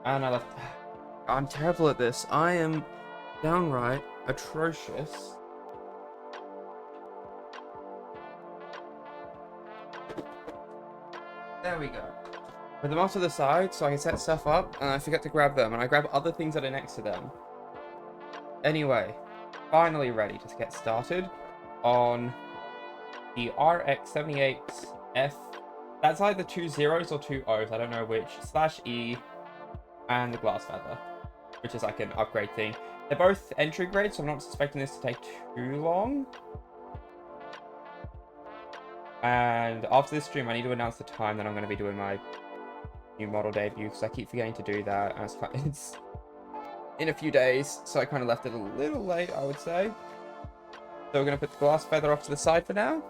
And I left. I'm terrible at this. I am downright atrocious. There we go. Put them off to the side so I can set stuff up, and I forget to grab them, and I grab other things that are next to them. Anyway, finally ready to get started on the RX-78F. That's either two zeros or two O's, I don't know which, /E, and the glass feather, which is like an upgrade thing. They're both entry grade, so I'm not expecting this to take too long. And after this stream, I need to announce the time that I'm going to be doing my new model debut, because I keep forgetting to do that, and it's in a few days, so I kind of left it a little late, I would say. So we're going to put the glass feather off to the side for now.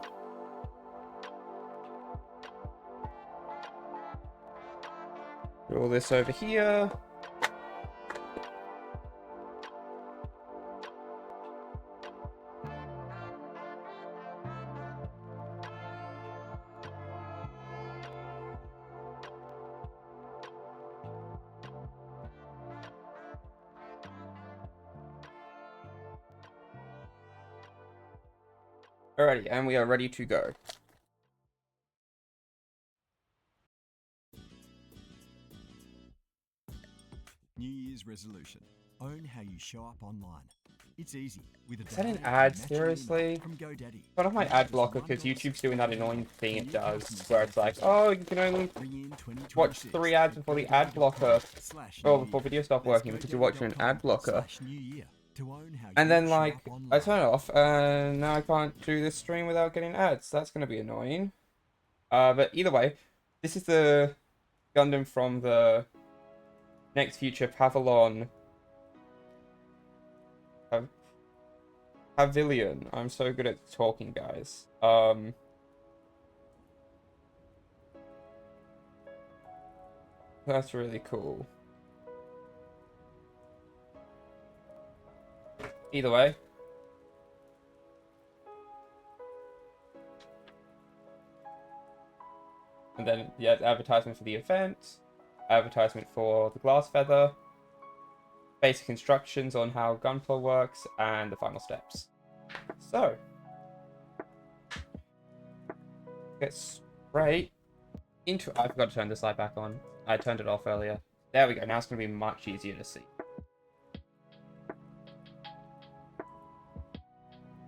Put all this over here. Alrighty, and we are ready to go. New Year's resolution. Own how you show up online. It's easy with a Is that an ad? Seriously? from GoDaddy. Turn off my ad blocker, because YouTube's doing that annoying thing it does, where it's like, oh, you can only watch 3 ads before the ad blocker, or before video stops working, because you're watching an ad blocker. And then, like, I turn it off, and now I can't do this stream without getting ads. That's going to be annoying. But either way, this is the Gundam from the next future Pavilion. Pavilion. I'm so good at talking, guys. That's really cool. Either way. And then, yeah, advertisement for the event, advertisement for the glass feather, basic instructions on how gunpla works, and the final steps. So, get straight into it. I forgot to turn this light back on. I turned it off earlier. There we go. Now it's going to be much easier to see.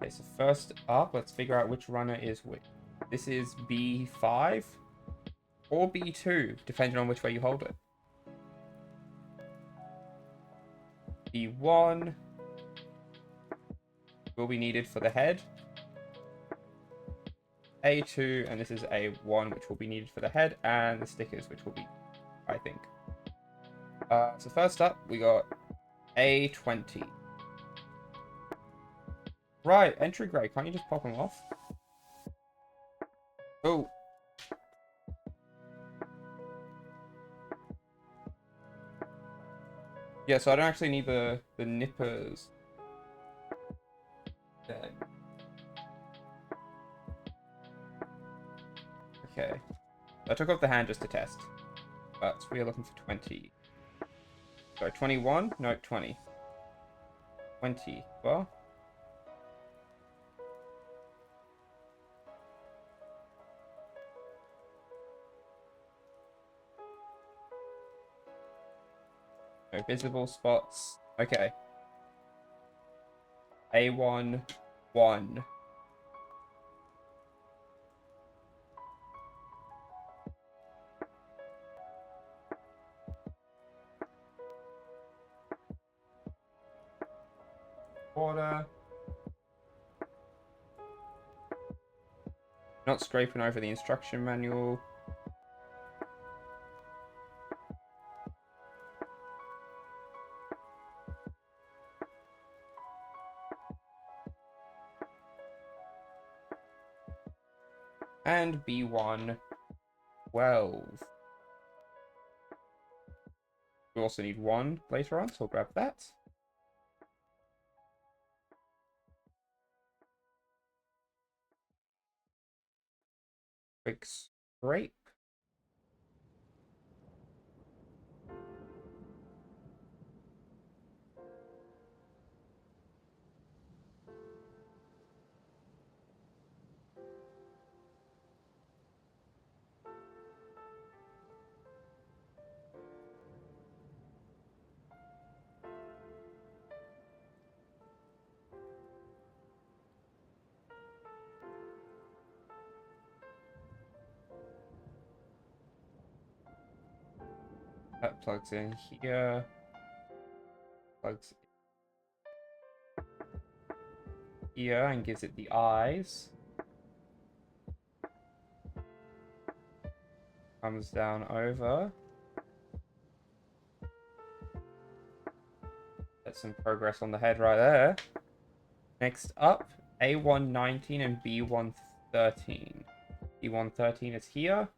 Okay, so first up, let's figure out which runner is which. This is B5 or B2, depending on which way you hold it. B1 will be needed for the head. A2, and this is A1, which will be needed for the head, and the stickers, which will be, I think. So first up, we got A20. Right, entry grade. Can't you just pop them off? Oh. Yeah, so I don't actually need the nippers. There. Okay. I took off the hand just to test. But we are looking for 20. Sorry, 21? No, 20. 20. Well. No visible spots. Okay. A1, 1. Order. Not scraping over the instruction manual. And B1, 12. We also need 1 later on, so we'll grab that. Quick scrape. That plugs in here. Plugs here and gives it the eyes. Comes down over. That's some progress on the head right there. Next up, A119 and B113. B113 is here.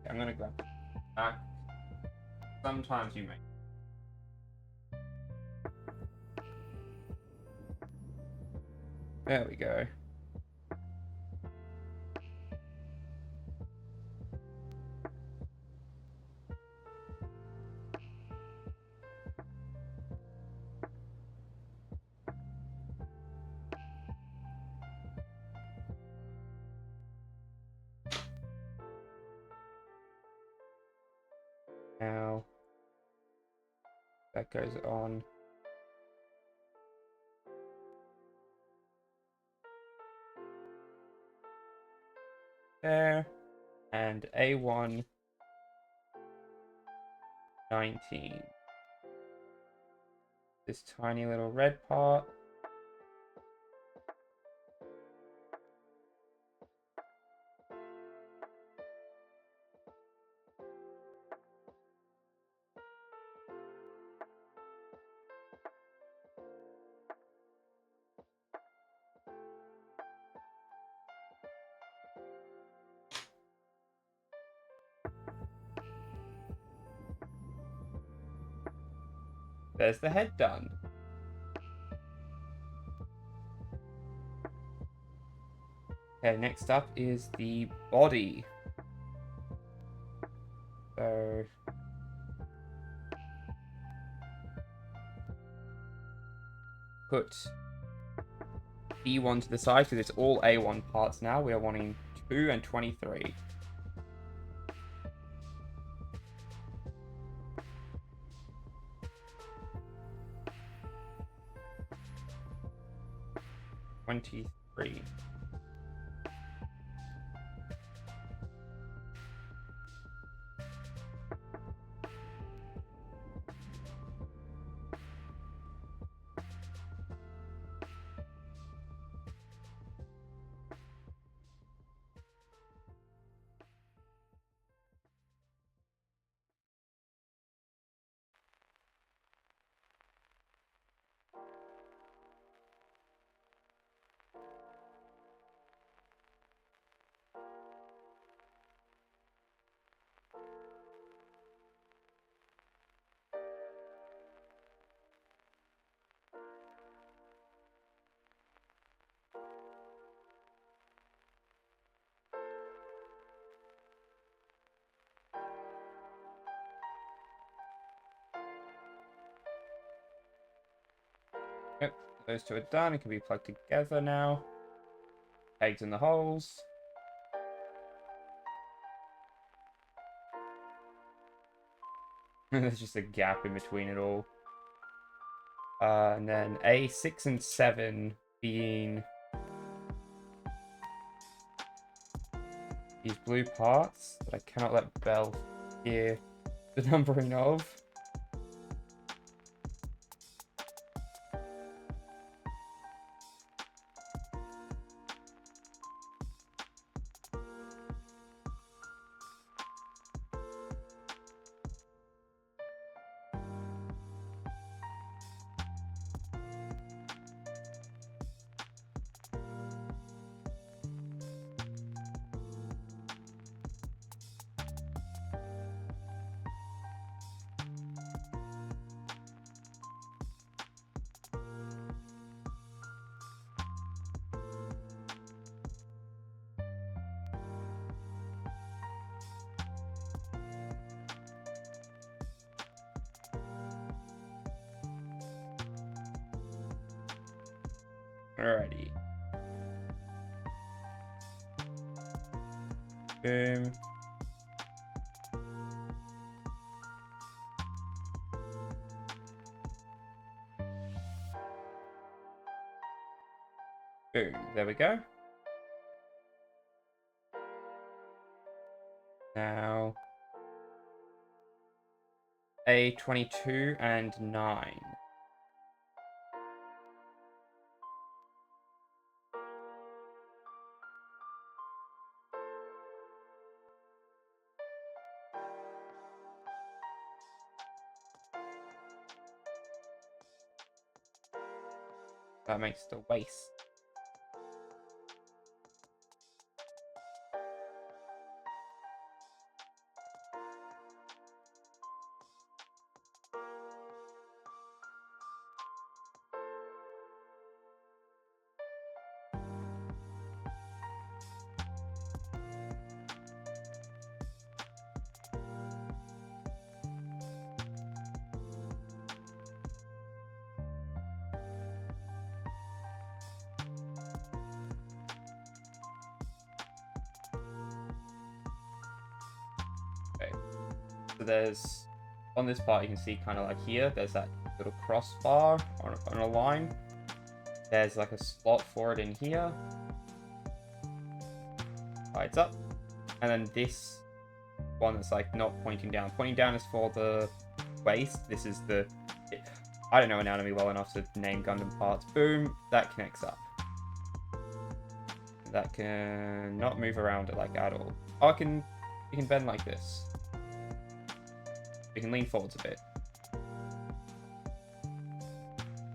I'm gonna grab it back. Sometimes you may. There we go. Now that goes on. There. And A119. This tiny little red part. There's the head done. Okay, next up is the body. So put B1 to the side because it's all A1 parts now. We are wanting 2 and 23. $23. Yep, those two are done. It can be plugged together now. Pegs in the holes. There's just a gap in between it all. And then A6 and 7 being these blue parts that I cannot let Belle hear the numbering of. Alrighty. Boom. Boom. There we go. Now, a 22 and 9. That makes the waste. Okay. So there's, on this part, you can see kind of like here, there's that little crossbar on a line. There's like a slot for it in here. Lights up. And then this one that's like not pointing down. Pointing down is for the waist. This is the... I don't know anatomy well enough to name Gundam parts. Boom. That connects up. That can not move around it like at all. Oh, you can bend like this. You can lean forwards a bit.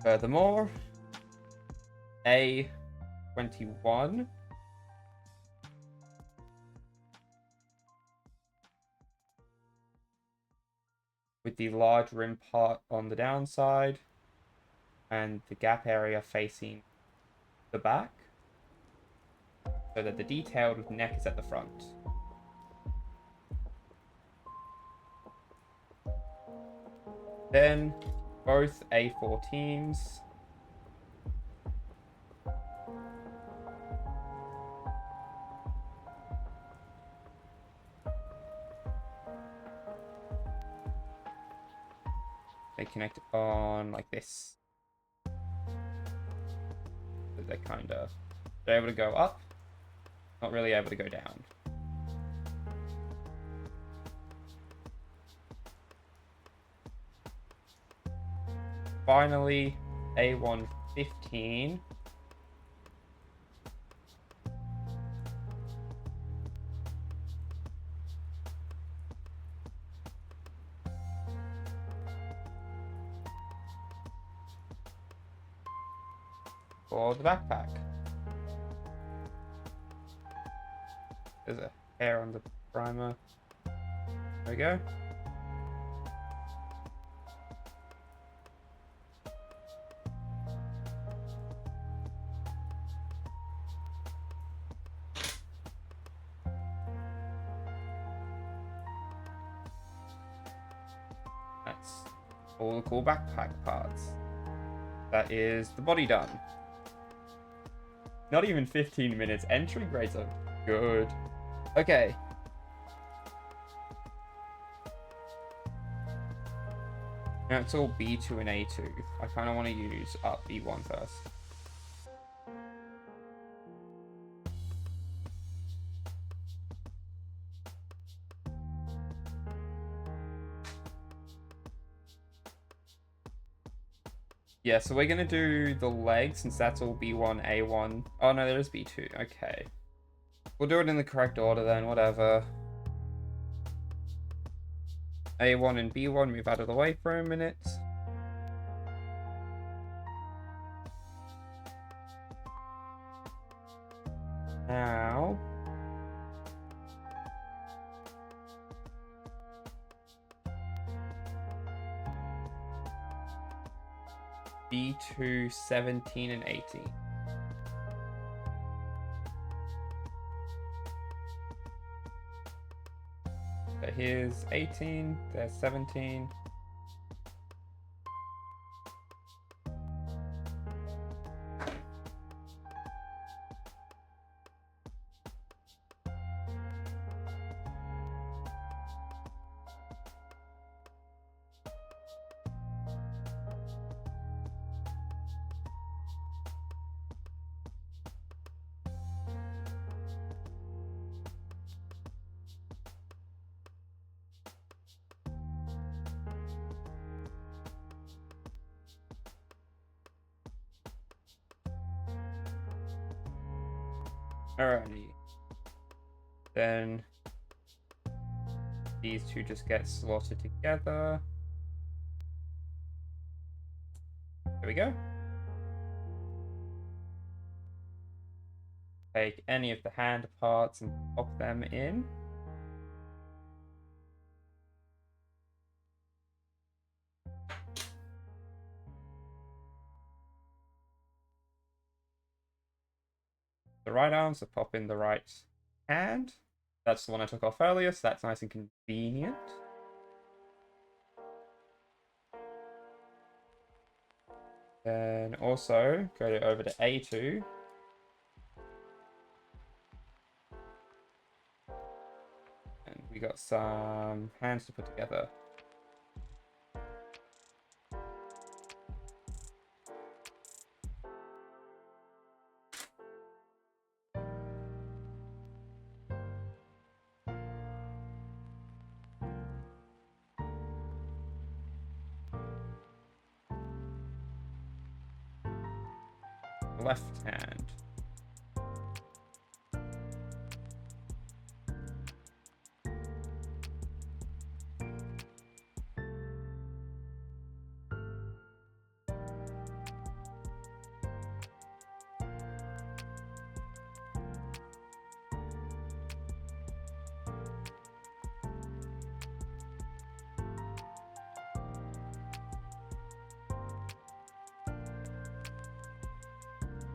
Furthermore, A21 with the large rim part on the downside and the gap area facing the back, so that the detailed neck is at the front. Then both A14s they connect on like this. So they're able to go up, not really able to go down. Finally, A115 for the backpack. There's a hair on the primer. There we go. That's all the cool backpack parts. That is the body done. Not even 15 minutes. Entry grades are good. Okay. Now it's all B2 and A2. I kind of want to use up B1 first. Yeah, so we're going to do the legs since that's all B1, A1. Oh no, there is B2. Okay. We'll do it in the correct order then, whatever. A1 and B1 move out of the way for a minute. Now... B2, 17, and 18. So here's 18, there's 17. Alrighty. Then these two just get slotted together. There we go. Take any of the hand parts and pop them in. The right arm, so pop in the right hand. That's the one I took off earlier, so that's nice and convenient. Then also go over to A2. And we got some hands to put together. Left hand.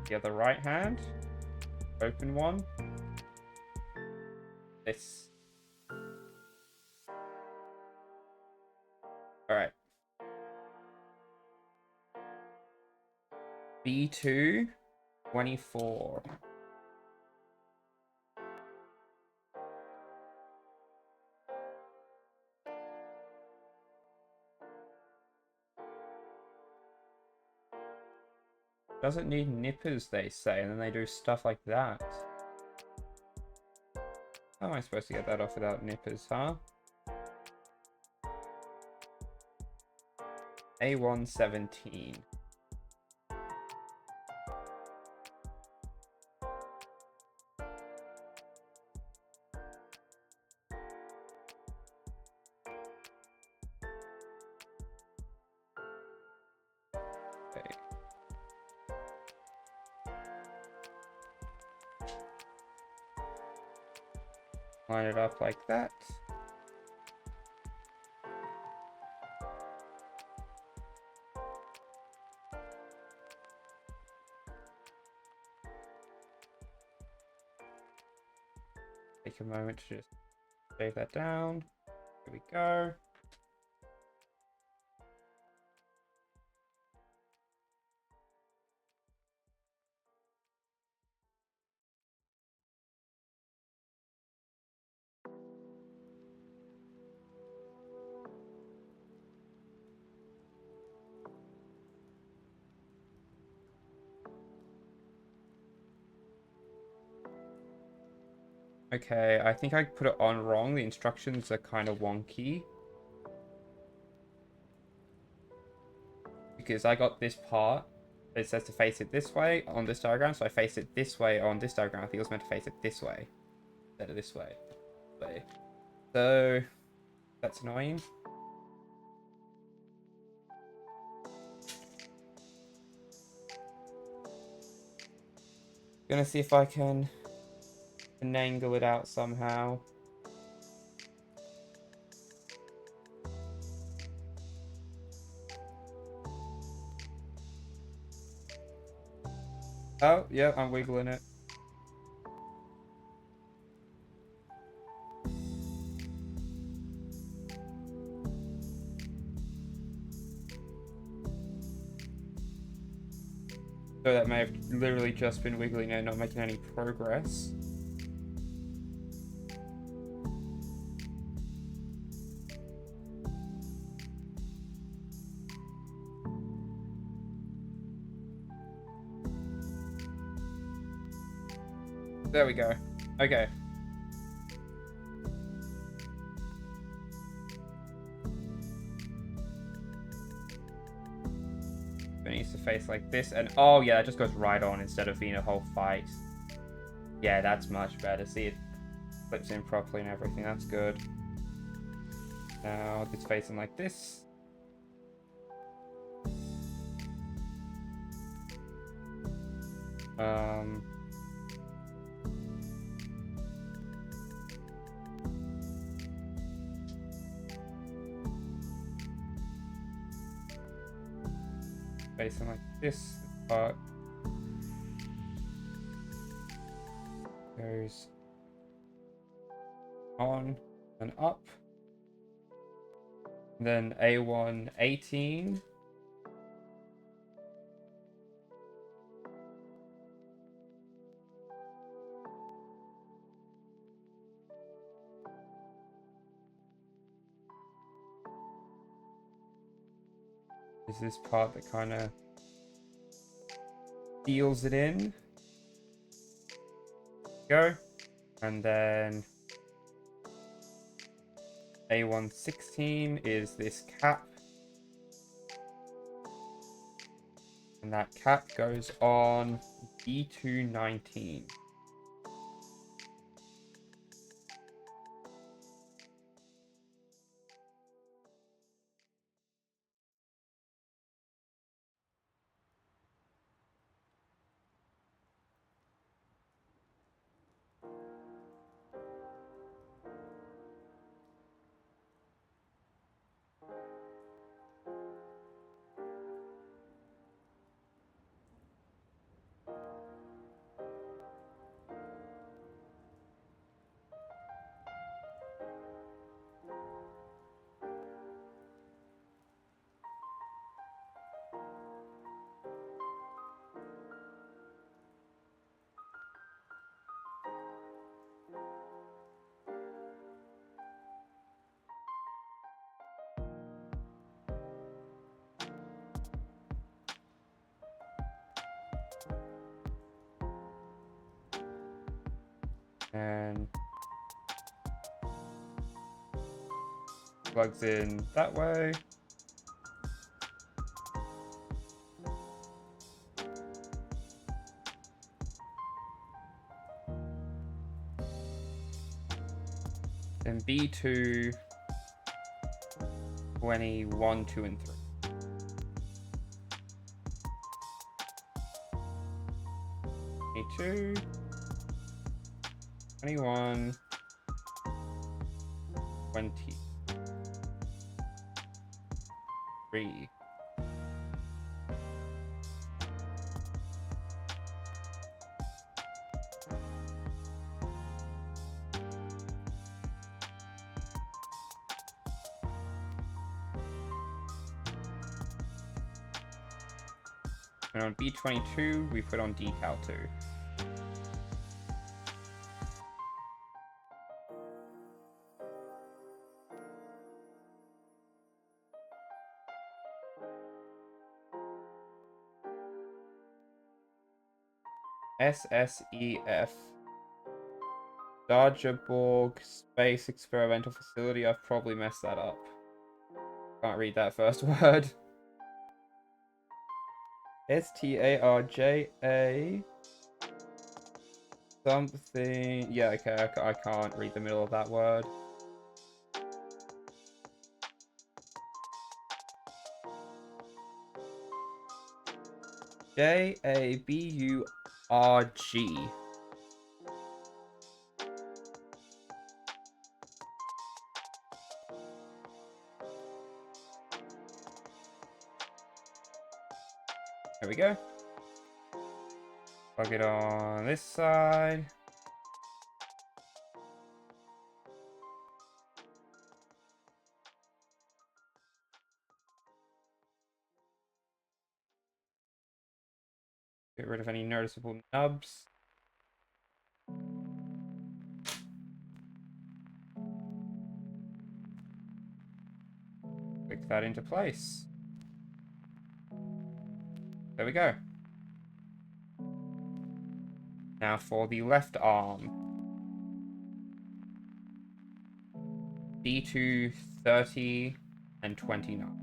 The other right hand. Open one. This. Alright. B2, 24. Doesn't need nippers, they say, and then they do stuff like that. How am I supposed to get that off without nippers, huh? A117. Okay. Line it up like that. Take a moment to just save that down. Here we go. Okay, I think I put it on wrong. The instructions are kind of wonky. Because I got this part. It says to face it this way on this diagram, so I face it this way on this diagram. I think it was meant to face it this way instead of this way. So that's annoying. Gonna see if I can finagle it out somehow. Oh, yeah, I'm wiggling it. So that may have literally just been wiggling and not making any progress. There we go. Okay. It needs to face like this, and oh yeah, that just goes right on instead of being a whole fight. Yeah, that's much better. See, it flips in properly and everything. That's good. Now it's facing like this. Facing like this part goes on and up. Then A1 18. Is this part that kind of seals it in. Go. And then A116 is this cap. And that cap goes on B219. And plugs in that way. Then B2 21, 2, and 3. 22, 21, 23. And on B22, we put on decal 2. SSEF. Dodgeborg Space Experimental Facility. I've probably messed that up. Can't read that first word. STARJA. Something. Yeah, okay, I can't read the middle of that word. JABURG. There we go. Plug it on this side. Get rid of any noticeable nubs. Click that into place. There we go. Now for the left arm. D2, 30, and 29.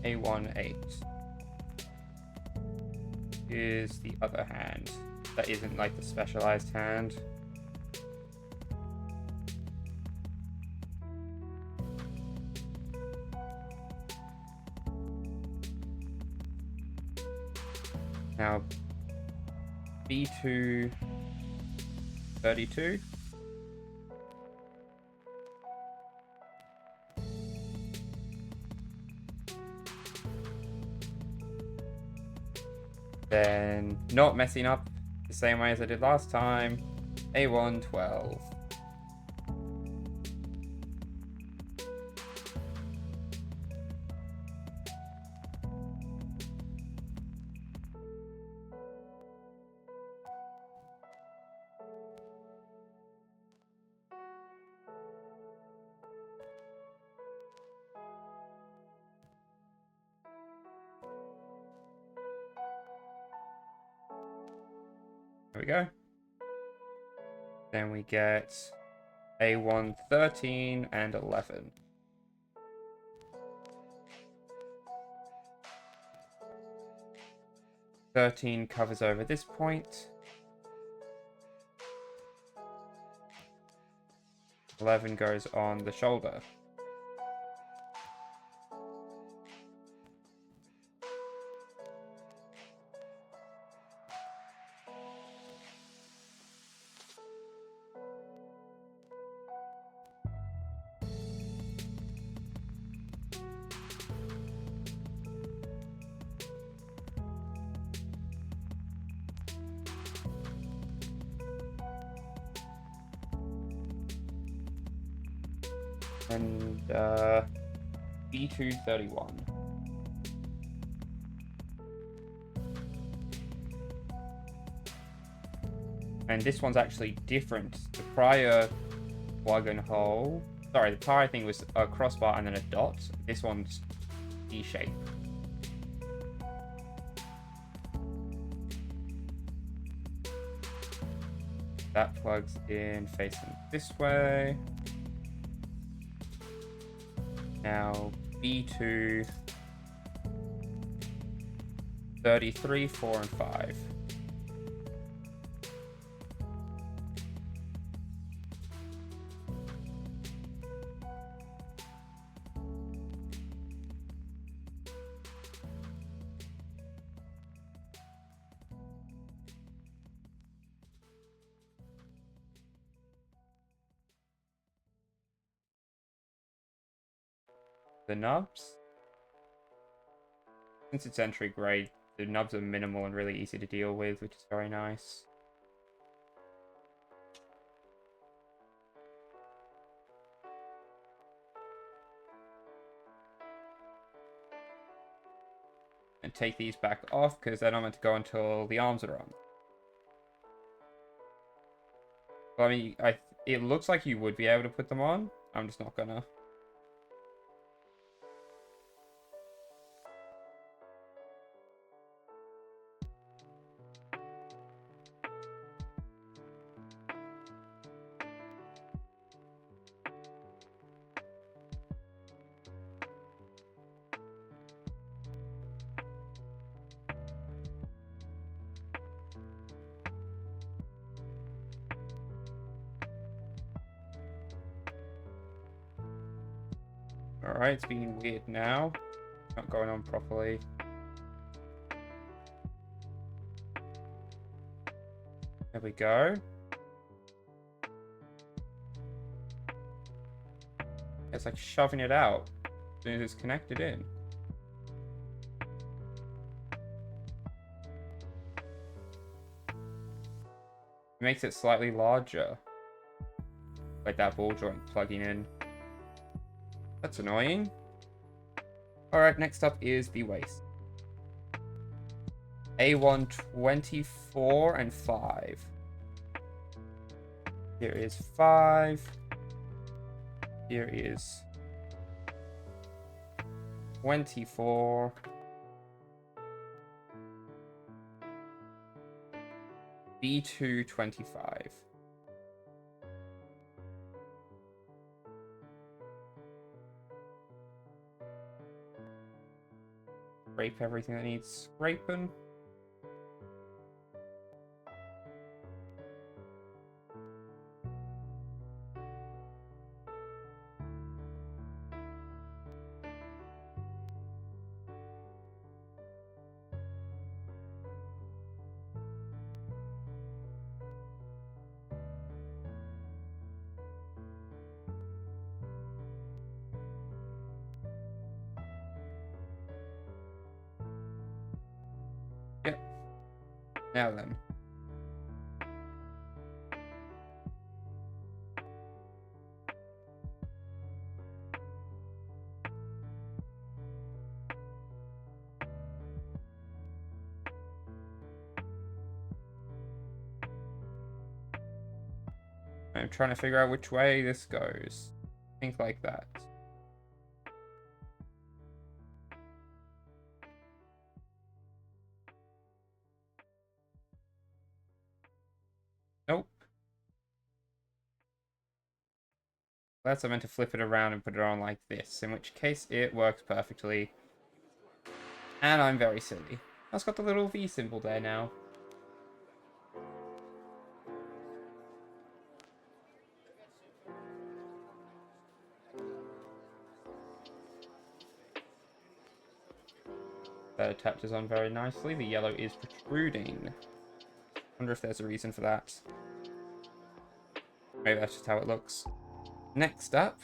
A1, 8. Is the other hand. That isn't like the specialized hand. Now, B2, 32. Then, not messing up the same way as I did last time, A1, 12. There we go. Then we get A1, 13 and 11. "13" covers over this point. 11 goes on the shoulder. And B2, 31. And this one's actually different. The prior wagon hole, sorry, the prior thing was a crossbar and then a dot. This one's D-shape. That plugs in facing this way. Now B2, 33, 4 and 5. The nubs, since it's entry grade, the nubs are minimal and really easy to deal with, which is very nice. And take these back off because they're not meant to go until the arms are on. Well, I mean, it looks like you would be able to put them on. I'm just not gonna. Alright, it's being weird now. Not going on properly. There we go. It's like shoving it out as soon as it's connected in. It makes it slightly larger. Like that ball joint plugging in. That's annoying. Alright, next up is the waist. A1, 24 and 5. Here is 5. Here is 24. B2, 25. Scrape everything that needs scraping. Yep. Now then. I'm trying to figure out which way this goes. Think like that. Nope. That's I meant to flip it around and put it on like this, in which case it works perfectly. And I'm very silly. It's got the little V symbol there now. That attaches on very nicely. The yellow is protruding. Wonder if there's a reason for that. Maybe that's just how it looks. Next up,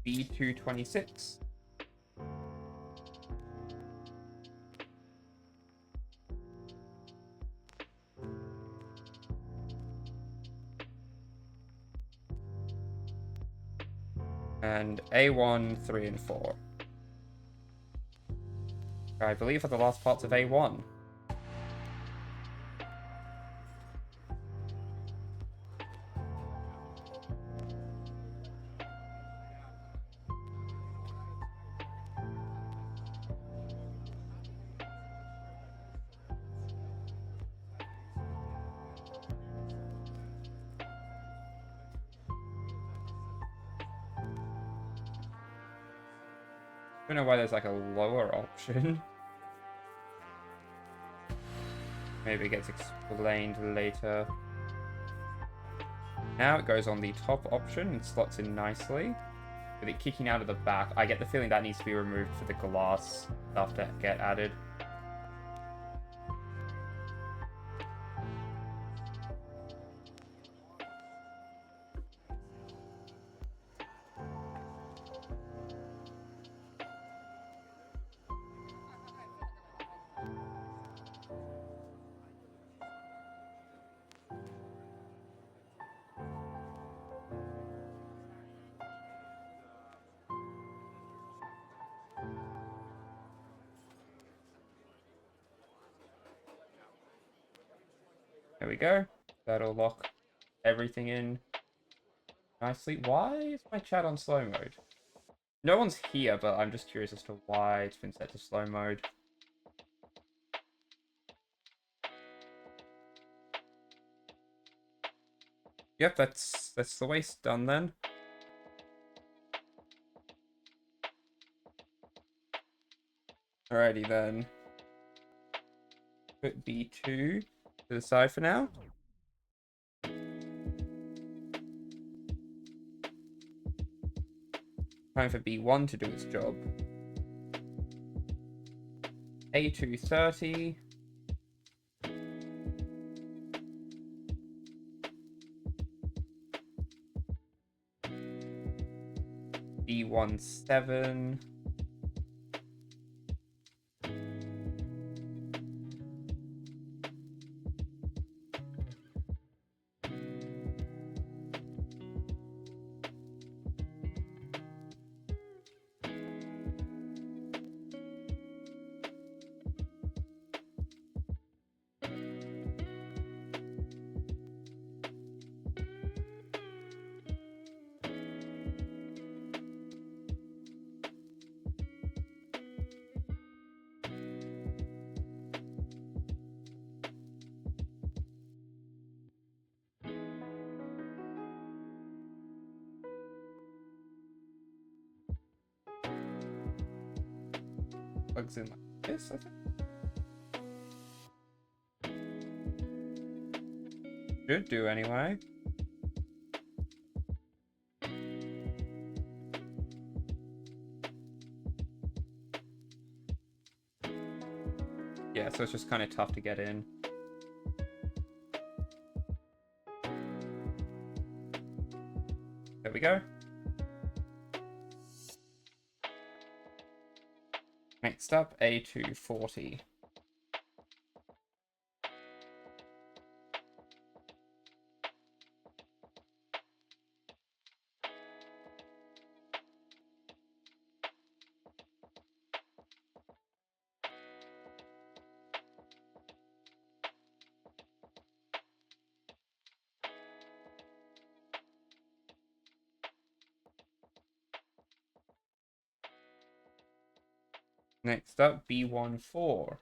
B226. And A1, 3, and 4. I believe are the last parts of A1. I don't know why there's like a lower option. Maybe it gets explained later. Now it goes on the top option and slots in nicely. With it kicking out of the back, I get the feeling that needs to be removed for the glass stuff to get added. There we go. That'll lock everything in nicely. Why is my chat on slow mode? No one's here, but I'm just curious as to why it's been set to slow mode. Yep, that's the waist done then. Alrighty then. Put B2 to the side for now. Time for B1 to do its job. A230. B17. plugs in like this, I think. Should do anyway. Yeah, so it's just kind of tough to get in. There we go. Next up, A240. Next up, B14.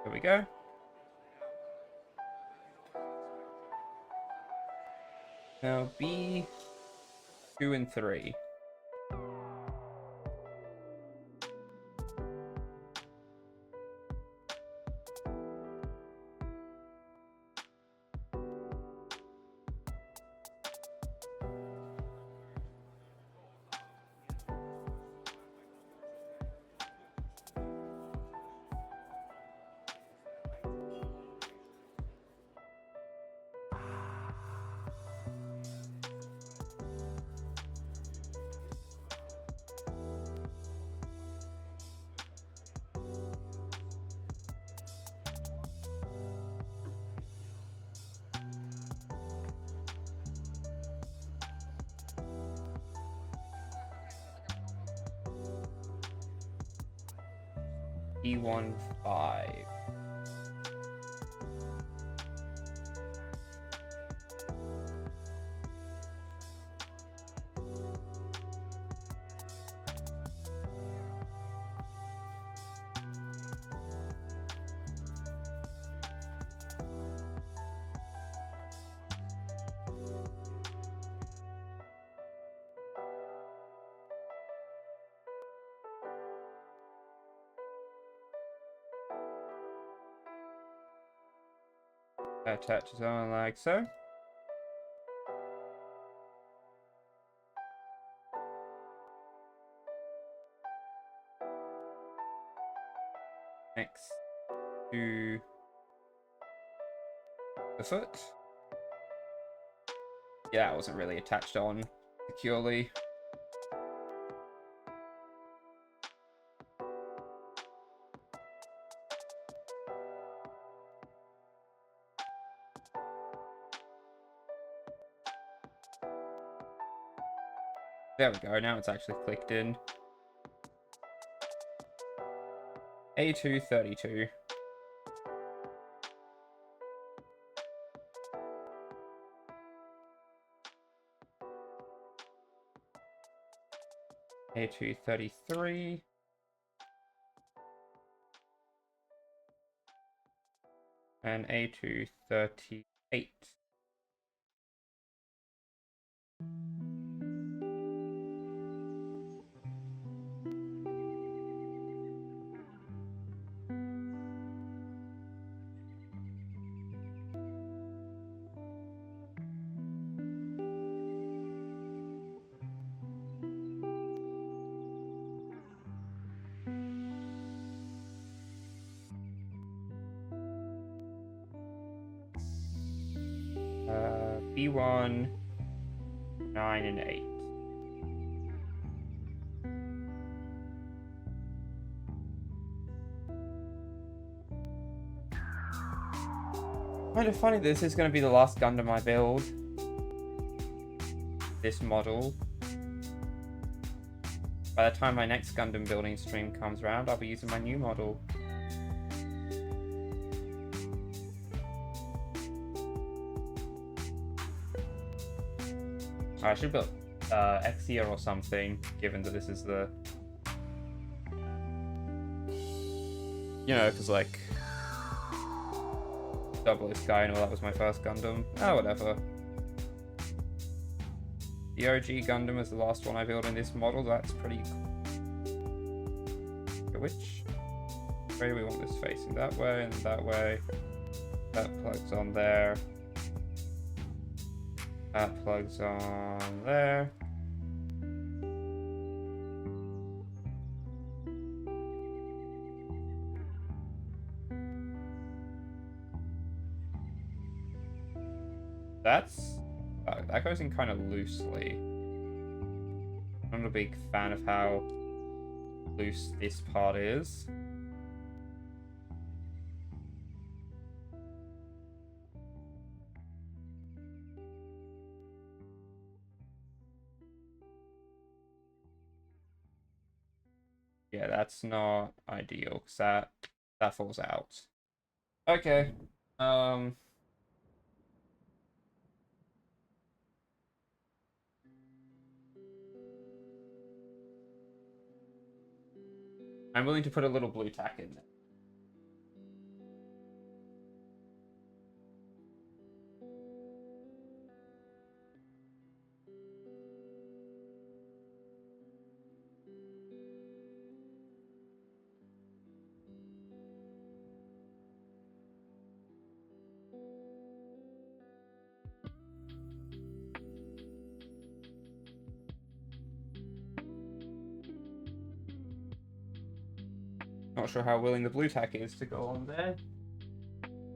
There we go. Now B2 and 3. E15. Attaches on like so. Next to the foot. Yeah, it wasn't really attached on securely. There we go, now it's actually clicked in. A232. A233. And A238. B1, 9, and 8. Kind of funny this is going to be the last Gundam I build. this model. By the time my next Gundam building stream comes around, I'll be using my new model. I should build X here or something, given that this is the... You know, because like... Double Sky and all that was my first Gundam. Oh, whatever. The OG Gundam is the last one I built in this model. That's pretty cool. Which way do we want this facing? That way and that way. That plugs on there. That plugs on there. That goes in kind of loosely. I'm not a big fan of how loose this part is. Yeah, that's not ideal because that falls out. Okay. I'm willing to put a little blue tack in there. Not sure how willing the blue tack is to go on there.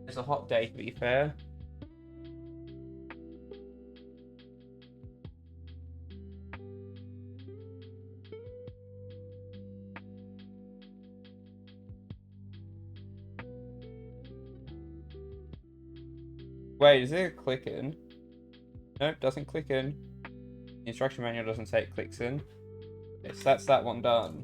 It's a hot day, to be fair. Wait, is it a click in? Nope, doesn't click in. The instruction manual doesn't say it clicks in. Okay, so that's that one done.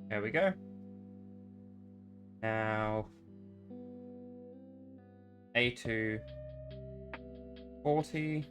There we go. Now, A2 40.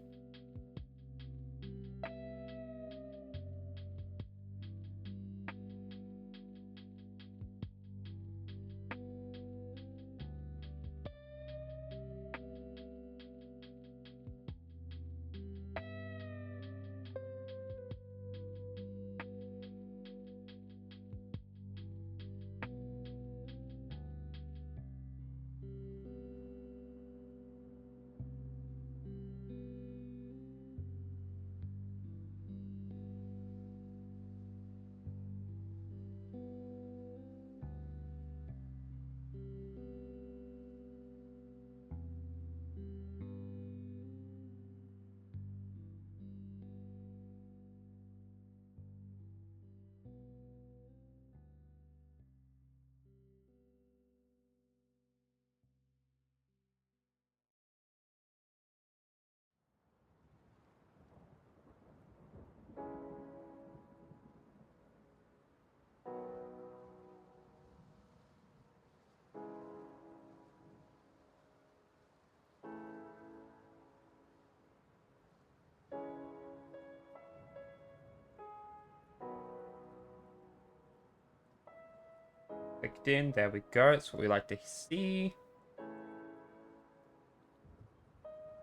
Clicked in, there we go. That's what we like to see.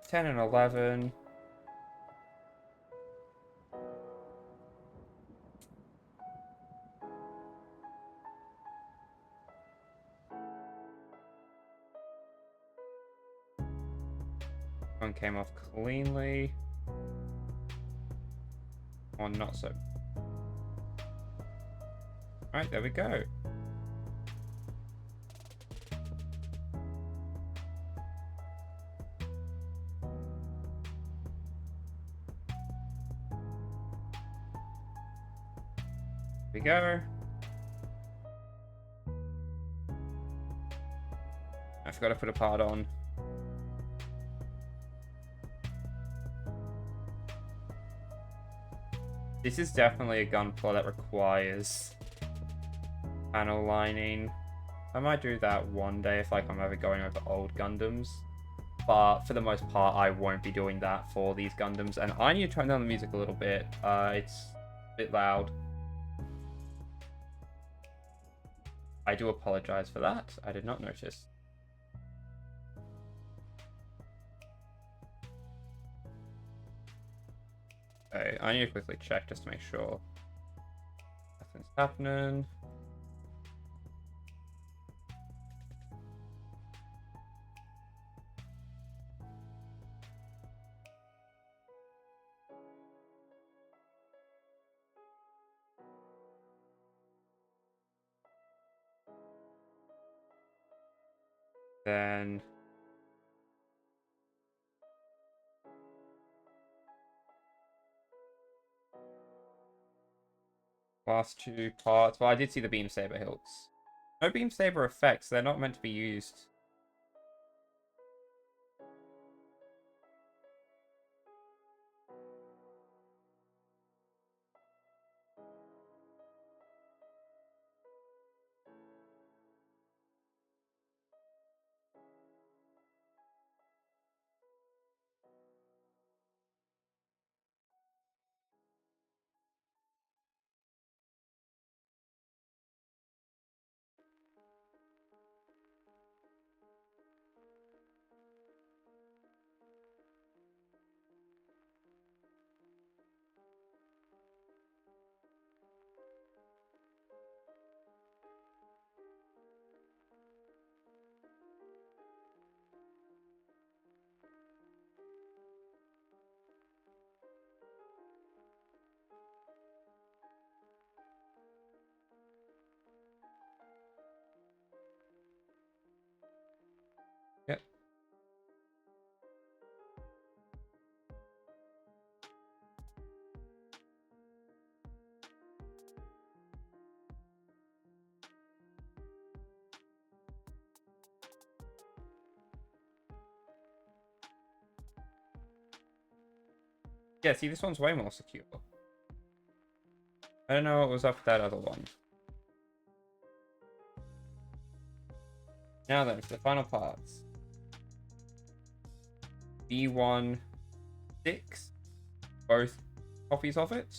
10 and 11. One came off cleanly. One not so. Alright, there we go. We go. I forgot to put a part on. This is definitely a gun flaw that requires panel lining. I might do that one day if like I'm ever going over old Gundams. But for the most part, I won't be doing that for these Gundams. And I need to turn down the music a little bit. It's a bit loud. I do apologize for that. I did not notice. Okay, I need to quickly check just to make sure nothing's happening. Then last two parts. Well, I did see the beam saber hilts. No beam saber effects. They're not meant to be used. Yep. Yeah, see, this one's way more secure. I don't know what was up with that other one. Now then, for the final parts. B1 6, both copies of it.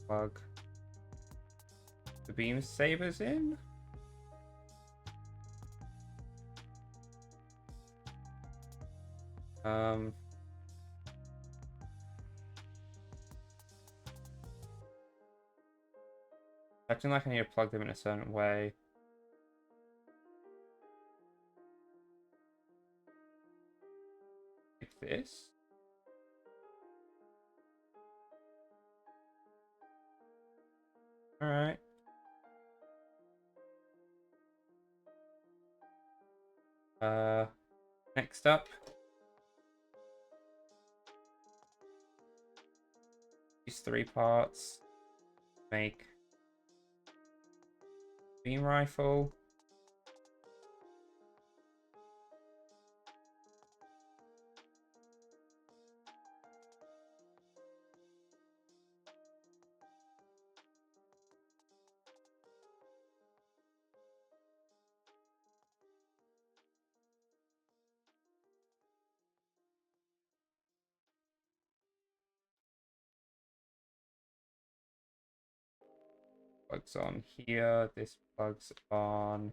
Plug the beam sabers in. Acting like I need to plug them in a certain way. Like this. Alright. Next up. These 3 parts make beam rifle. plugs on here. This plugs on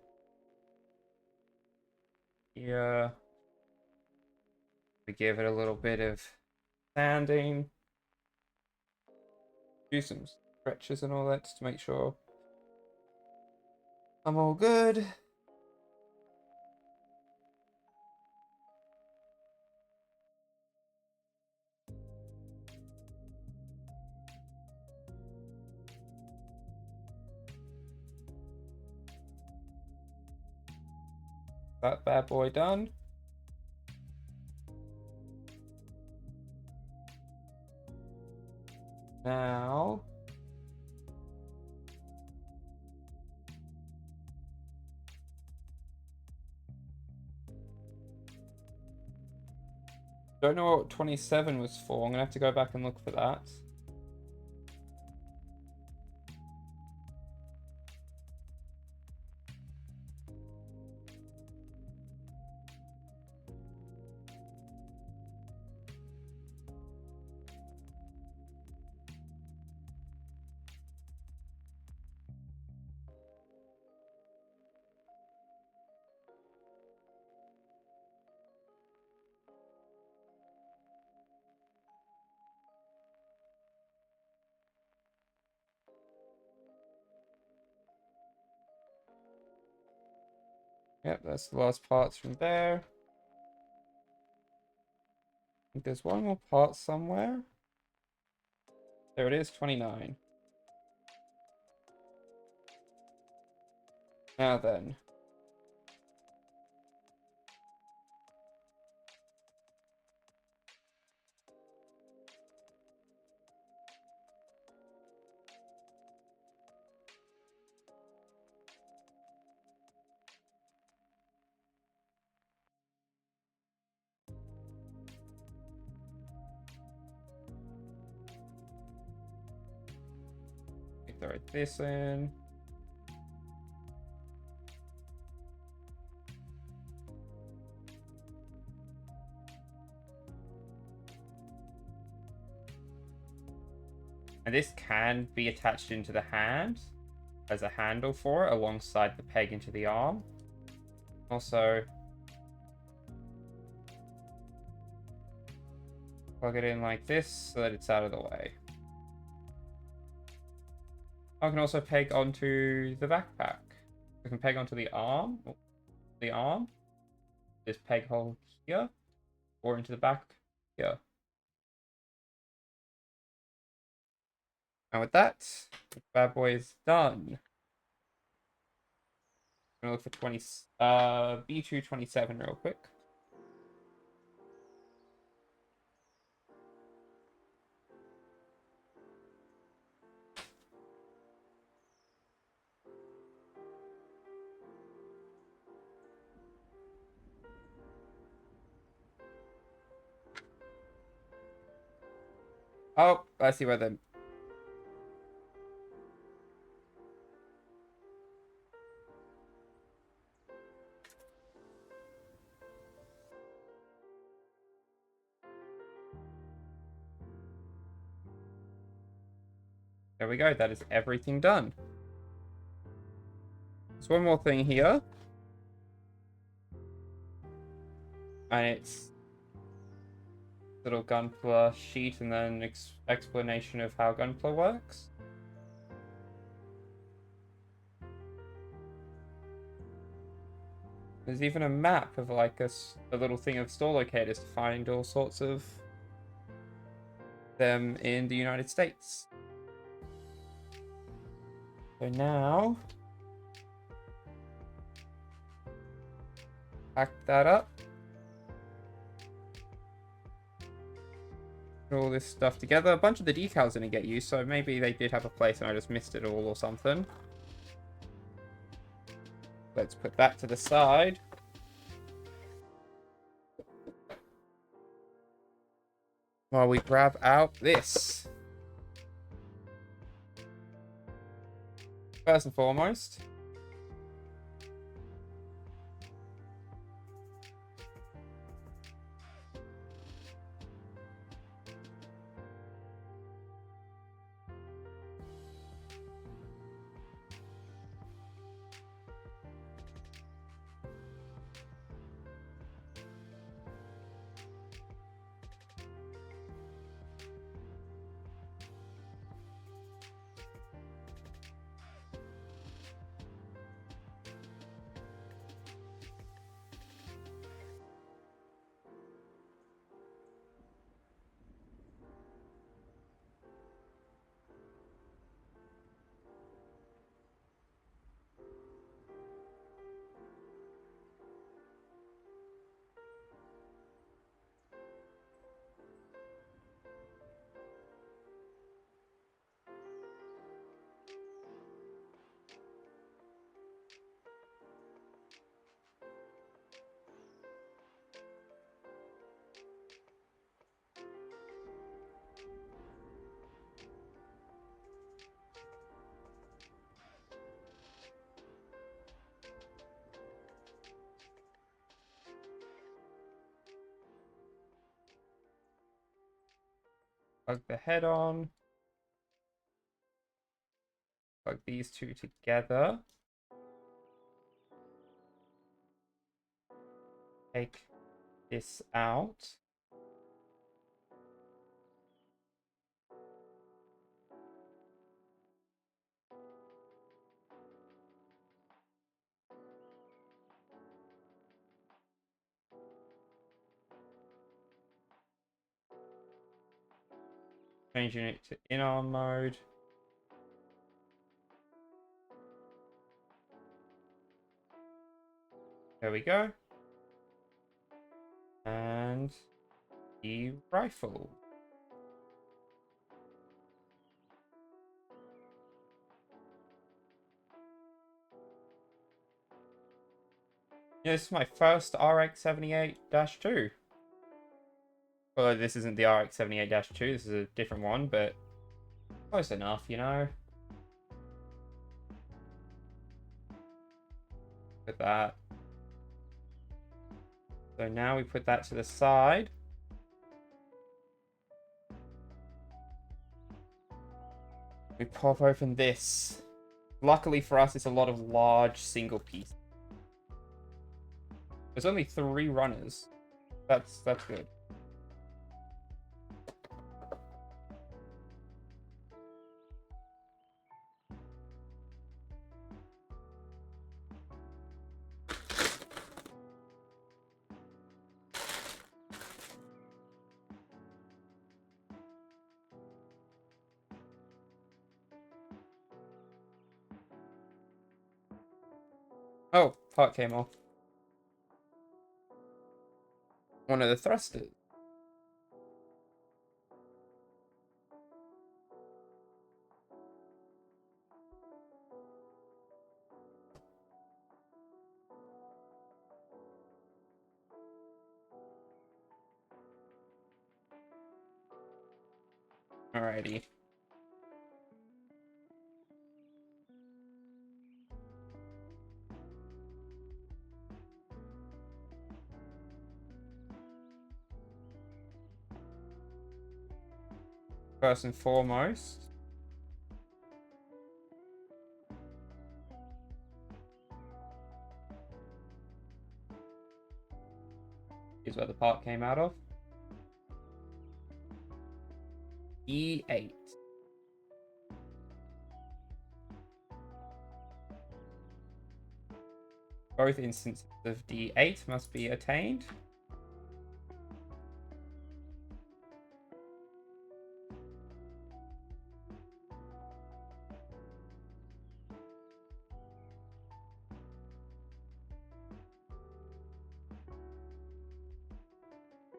here. We give it a little bit of sanding. Do some stretches and all that just to make sure I'm all good. That bad boy done. Now don't know what 27 was for. I'm gonna have to go back and look for that. Yep, that's the last parts from there. I think there's one more part somewhere. There it is, 29. Now then. Throw this in. And this can be attached into the hand as a handle for it alongside the peg into the arm. Also, plug it in like this so that it's out of the way. I can also peg onto the backpack. I can peg onto the arm. This peg hole here, or into the back here. And with that, the bad boy is done. I'm gonna look for B227 real quick. Oh, I see where the... There we go, that is everything done. There's one more thing here. And it's little Gunpla sheet and then explanation of how Gunpla works. There's even a map of like a little thing of store locators to find all sorts of them in the United States. So now, pack that up. Put all this stuff together. A bunch of the decals didn't get used, so maybe they did have a place and I just missed it all or something. Let's put that to the side. While we grab out this. First and foremost, Plug the head on. Plug these two together. Take this out. Changing it to in-arm mode. There we go. And the rifle. Yeah, this is my first RX-78-2. Although this isn't the RX-78-2, this is a different one, but close enough, you know? Look at that. So now we put that to the side. We pop open this. Luckily for us, it's a lot of large single pieces. There's only 3 runners. That's good. Oh, part came off. One of the thrusters. Alrighty. First and foremost, is where the part came out of. E8. Both instances of D8 must be attained.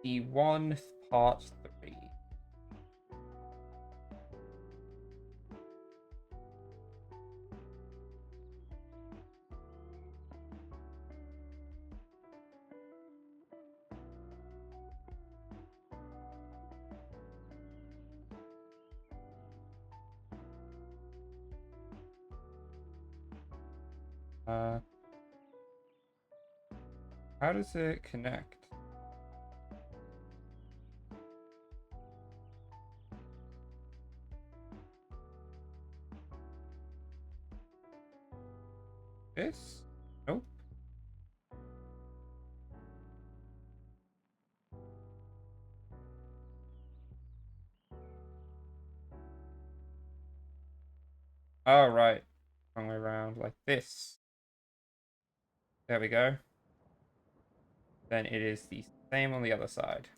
D1 part 3. How does it connect? This? Nope. Oh, right. Wrong way around, like this. There we go. Then it is the same on the other side.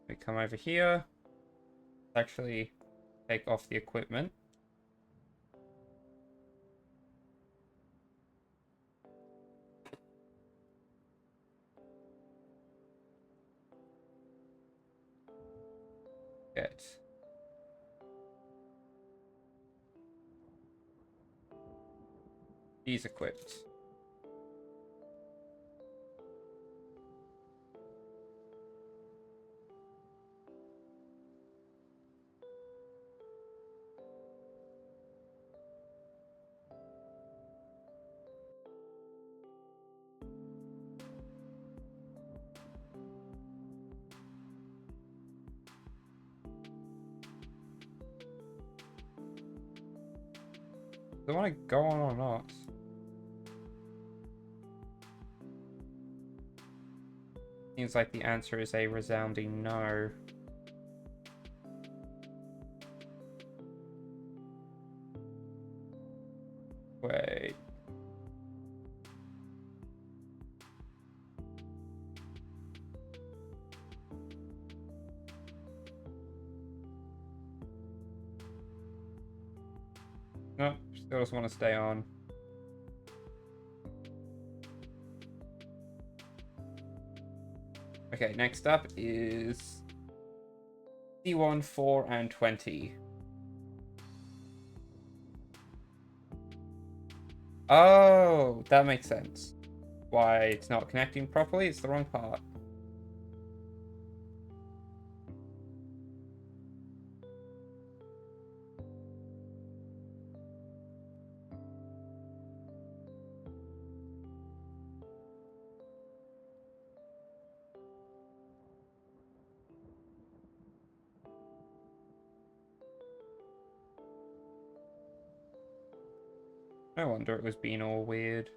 We come over here. Actually take off the equipment. Get these equipped. Do I want to go on or not? Seems like the answer is a resounding no. Wait. Nope, still just want to stay on. Okay, next up is C1, 4, and 20. Oh, that makes sense. Why it's not connecting properly, it's the wrong part. No wonder it was being all weird.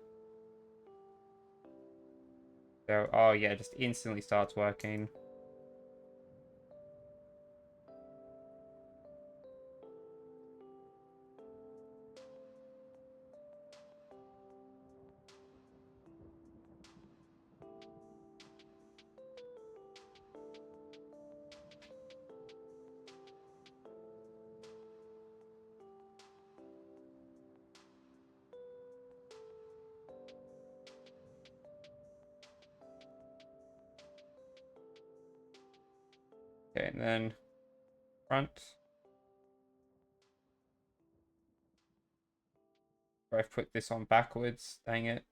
So, oh yeah, just instantly starts working. Okay, and then front. I've put this on backwards, dang it.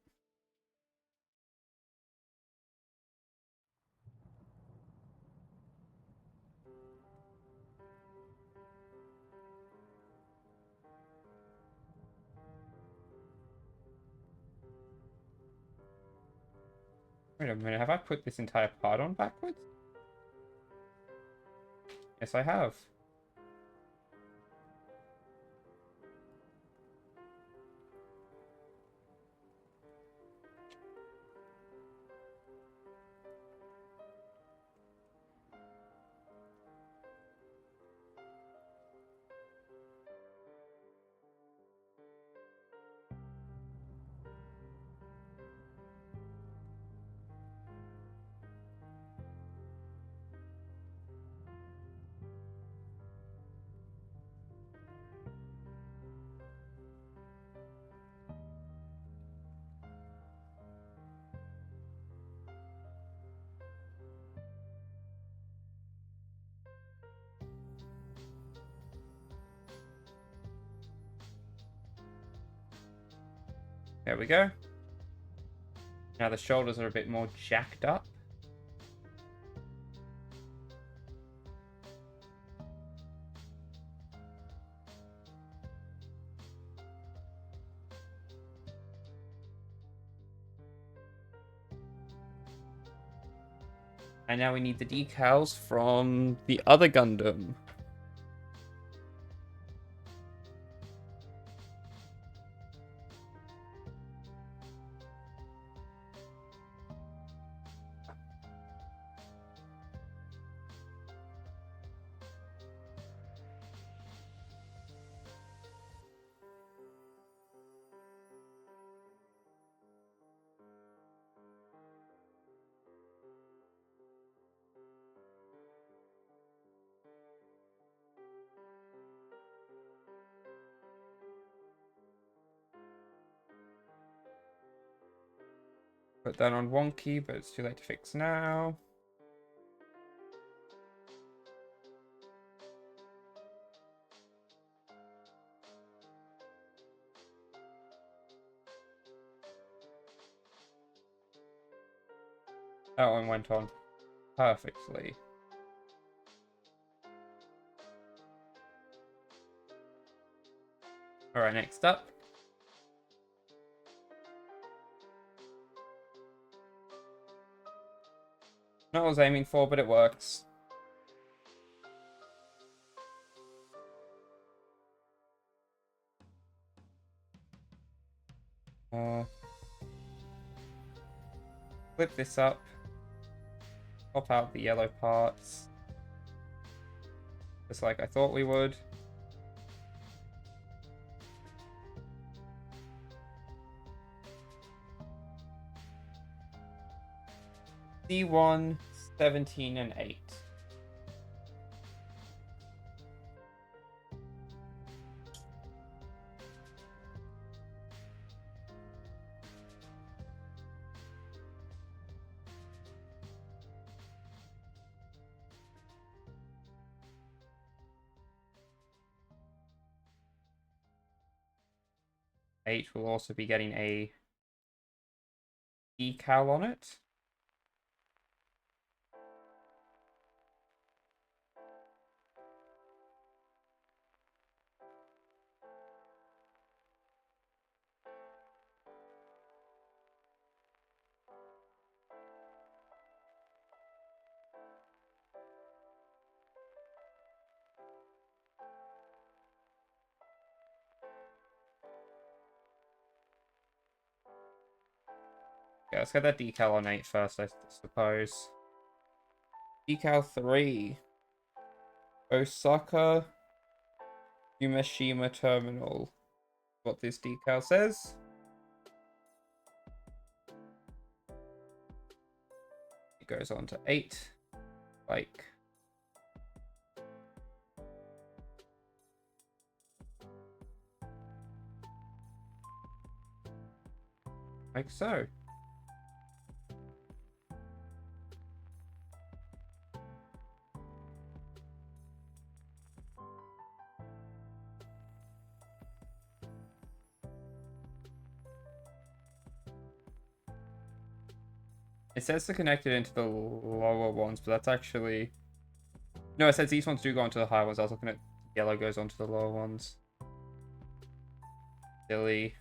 Wait a minute, have I put this entire part on backwards? Yes, I have. There we go. Now the shoulders are a bit more jacked up. And now we need the decals from the other Gundam. Put that on wonky, but it's too late to fix now. That one went on perfectly. Alright, next up. Not what I was aiming for, but it works. Flip this up. Pop out the yellow parts. Just like I thought we would. C1, 17, and 8. H will also be getting a decal on it. Yeah, let's get that decal on 8 first, I suppose. Decal 3. Osaka Yumeshima Terminal. What this decal says. It goes on to 8. Like so. It says to connect it into the lower ones, but that's actually... No, it says these ones do go onto the higher ones. I was looking at yellow goes onto the lower ones. Silly.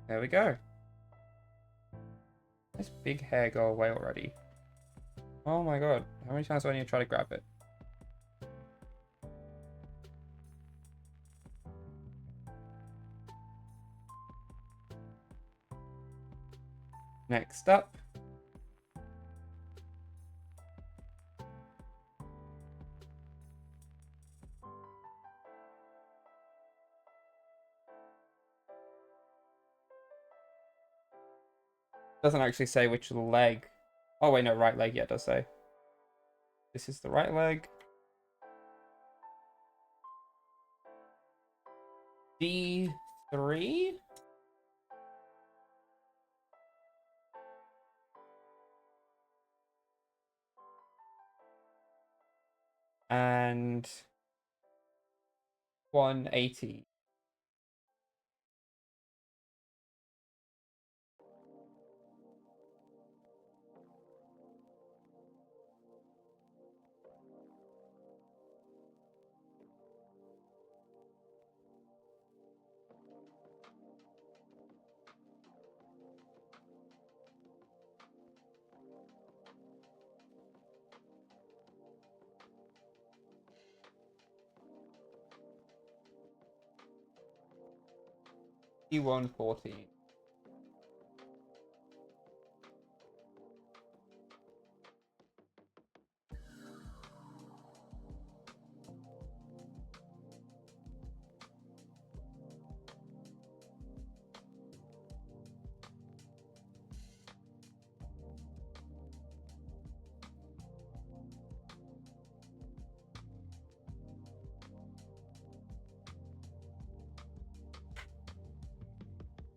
There we go. This big hair go away already. Oh my god. How many times do I need to try to grab it? Next up. Doesn't actually say which leg. Oh wait, no, right leg. Yeah, it does say. This is the right leg. D3. And 180. D114.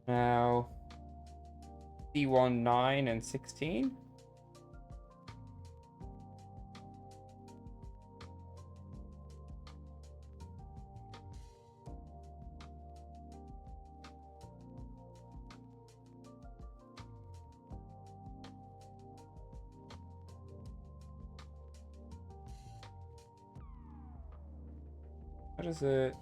Now, D1, 9, and 16. What is it?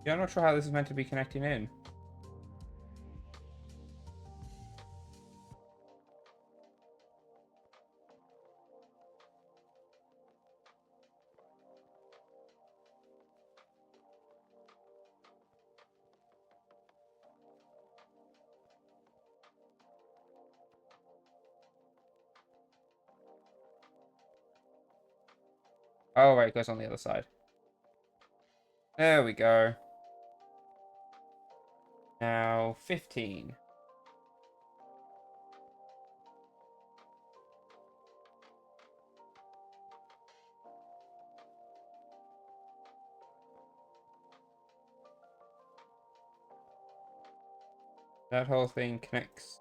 Yeah, I'm not sure how this is meant to be connecting in. Oh, wait, it goes on the other side. There we go. Now, 15. That whole thing connects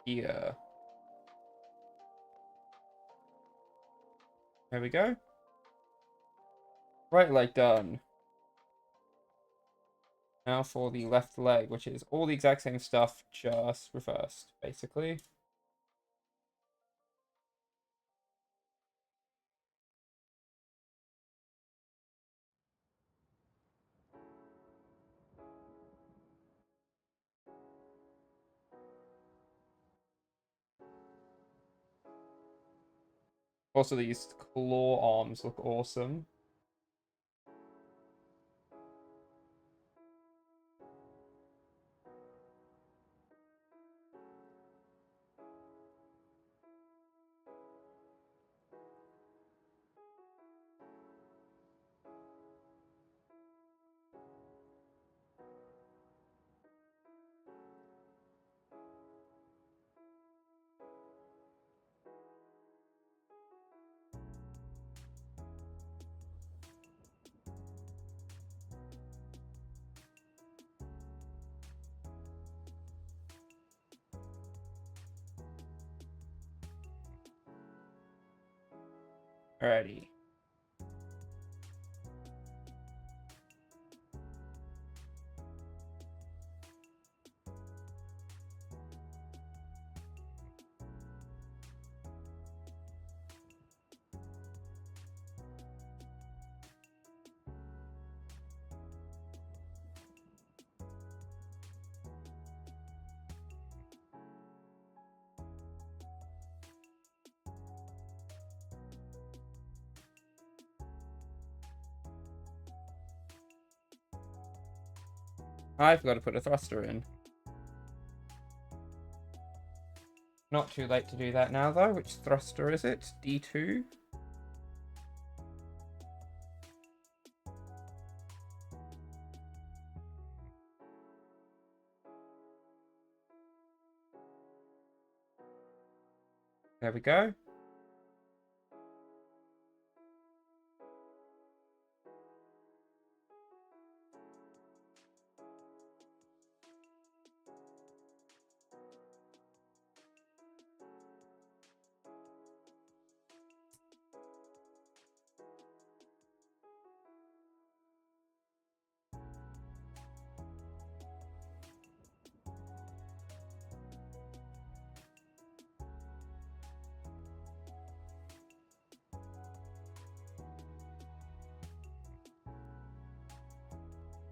here. There we go. Right leg done. Now for the left leg, which is all the exact same stuff, just reversed, basically. Also, these claw arms look awesome. Alrighty. I forgot to put a thruster in. Not too late to do that now, though. Which thruster is it? D2? There we go.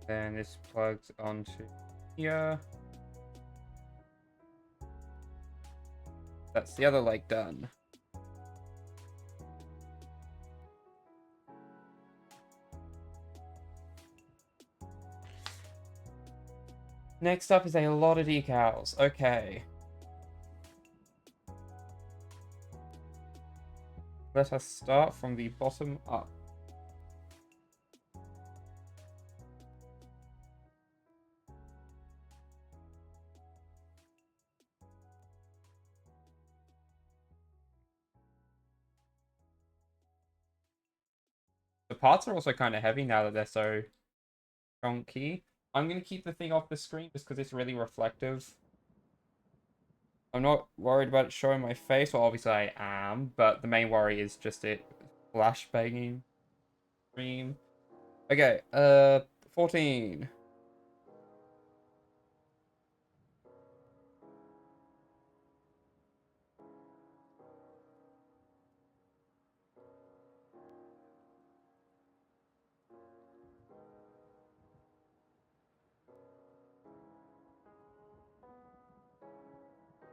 Then this plugs onto here. That's the other leg done. Next up is a lot of decals. Okay. Let us start from the bottom up. The parts are also kind of heavy now that they're so chunky. I'm going to keep the thing off the screen just because it's really reflective. I'm not worried about it showing my face. Well, obviously I am, but the main worry is just it flash banging screen. Okay, 14.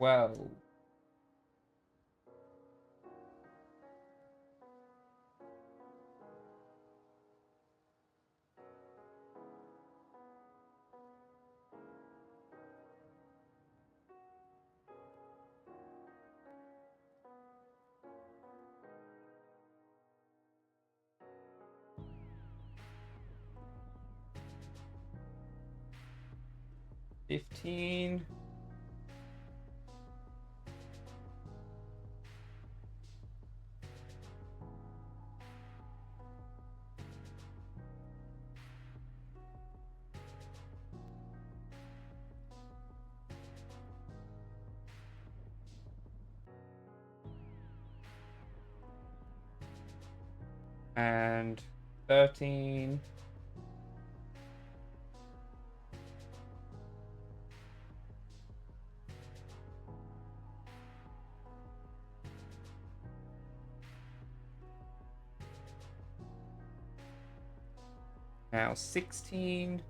12. $15. And 13. Now 16.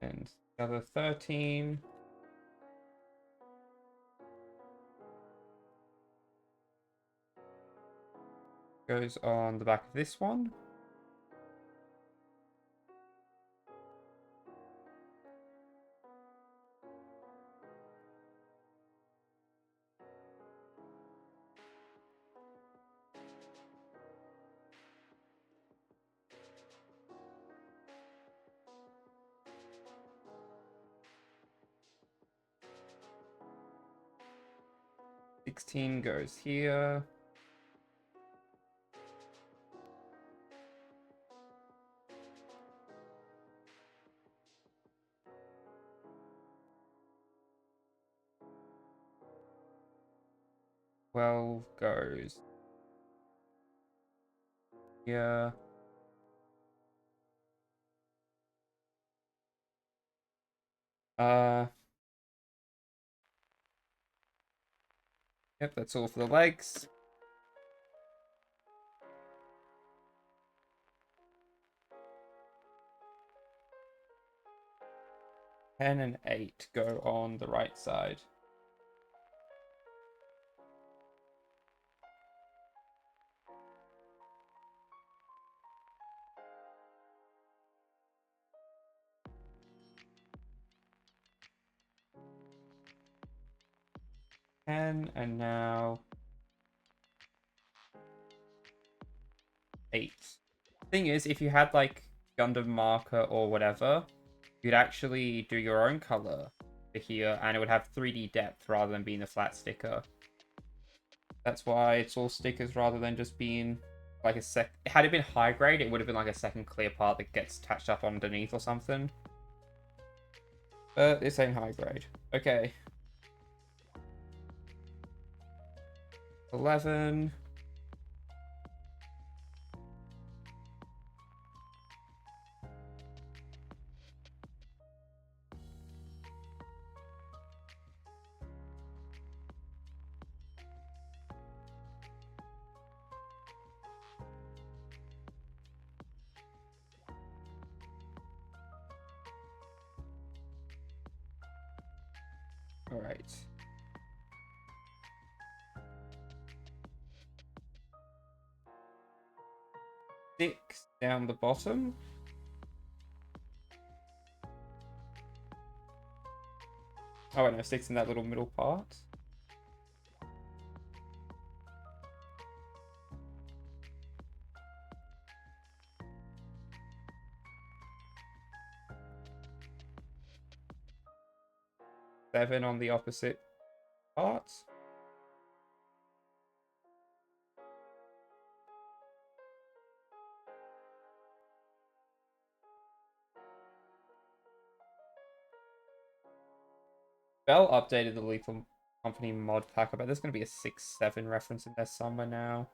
And the other 13. Goes on the back of this one. $16 goes here. $12 goes here. Yep, that's all for the legs. Ten and 8 go on the right side. And now 8. Thing is, if you had like Gundam marker or whatever, you'd actually do your own color for here, and it would have 3D depth rather than being a flat sticker. That's why it's all stickers rather than just being like a sec. Had it been high grade, it would have been like a second clear part that gets attached up underneath or something. But this ain't high grade. Okay. 11. All right. 6 down the bottom. Oh, wait, no, 6 in that little middle part. Seven on the opposite part. Bell updated the Lethal Company mod pack. I bet there's going to be a 6-7 reference in there somewhere now.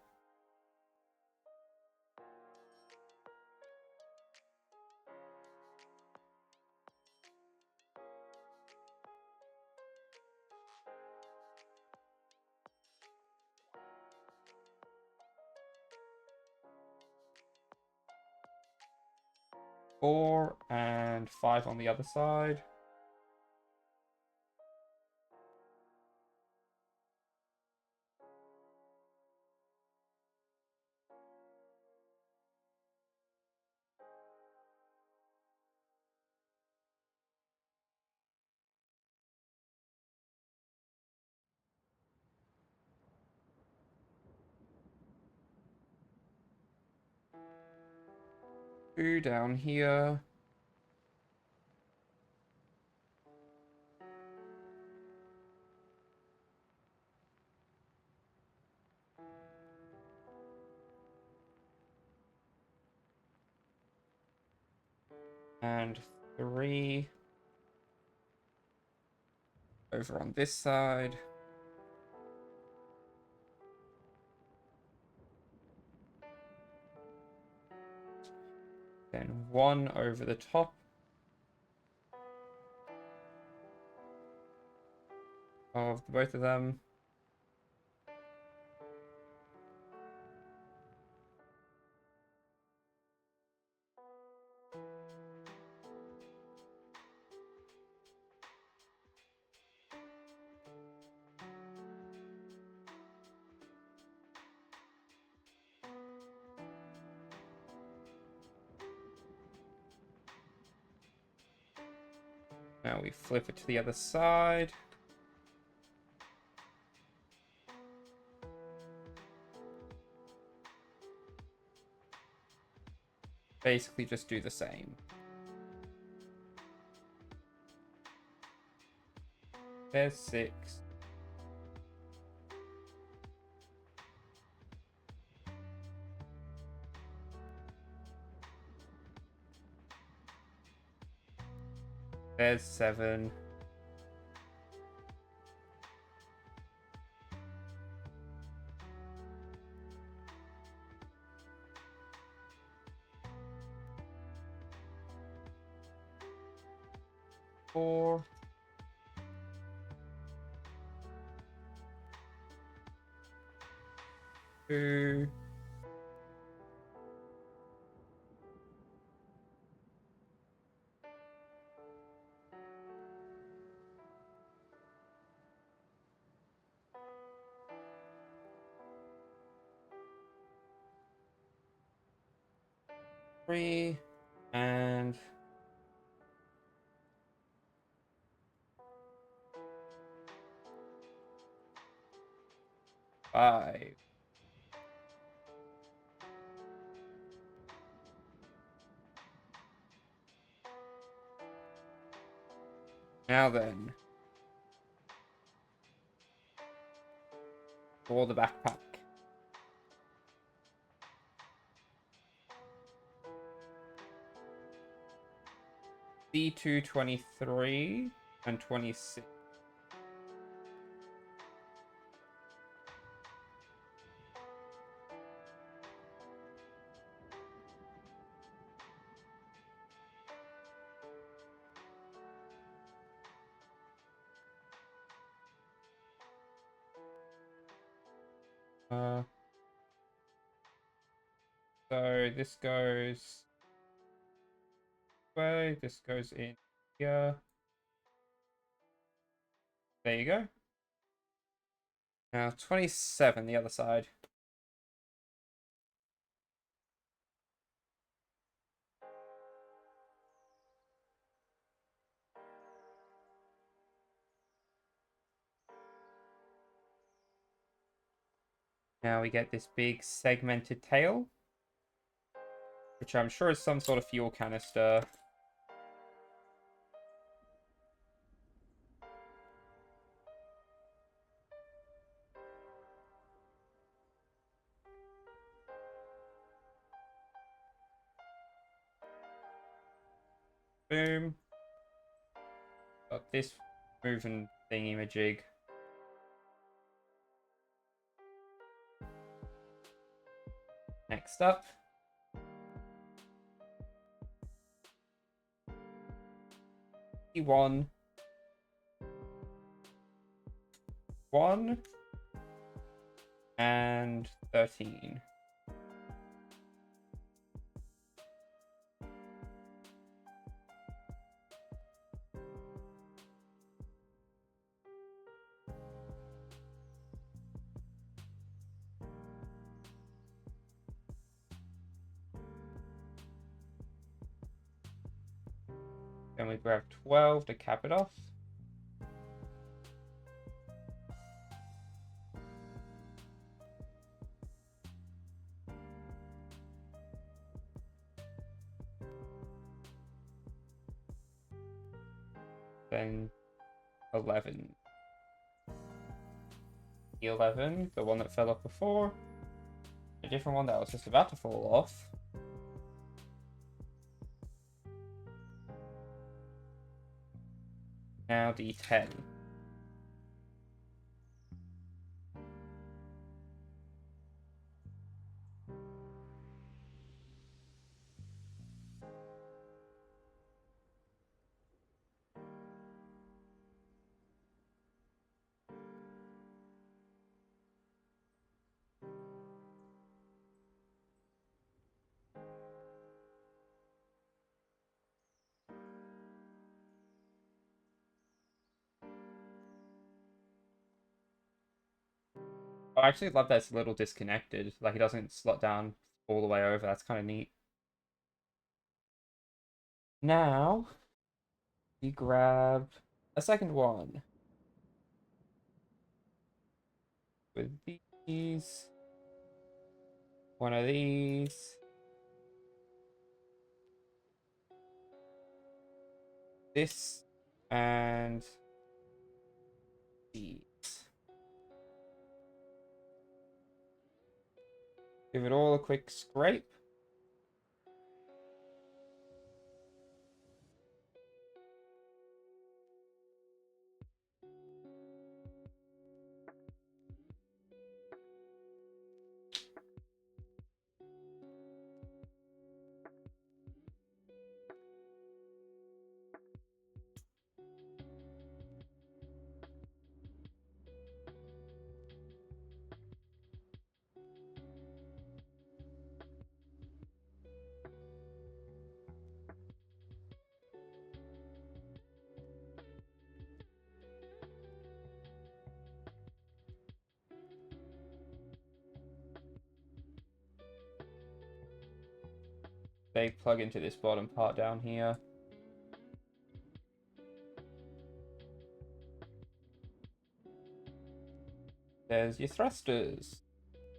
Four and 5 on the other side. Two down here. And 3 over on this side. Then 1 over the top of both of them. Now we flip it to the other side. Basically just do the same. There's 6. There's 7. Four. Two. Three. And 5. Now then, for the backpack. C2 23 and 26. So this goes way, this goes in here. There you go. Now 27, the other side. Now we get this big segmented tail, which I'm sure is some sort of fuel canister. Boom. Got this moving thingy-majig. Next up. One. 1 and 13. Then we grab 12 to cap it off. Then 11. 11, the one that fell off before. A different one that was just about to fall off. Now D10. I actually love that it's a little disconnected. Like, it doesn't slot down all the way over. That's kind of neat. Now, we grab a second one. With these. One of these. This. And these. Give it all a quick scrape. They plug into this bottom part down here. There's your thrusters.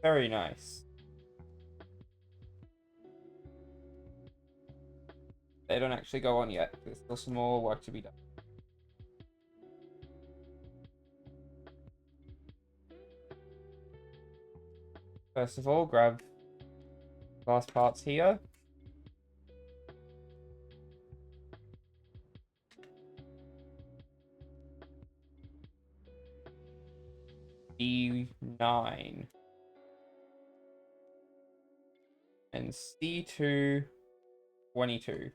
Very nice. They don't actually go on yet. There's still some more work to be done. First of all, grab glass parts here. D9. And C2, 22.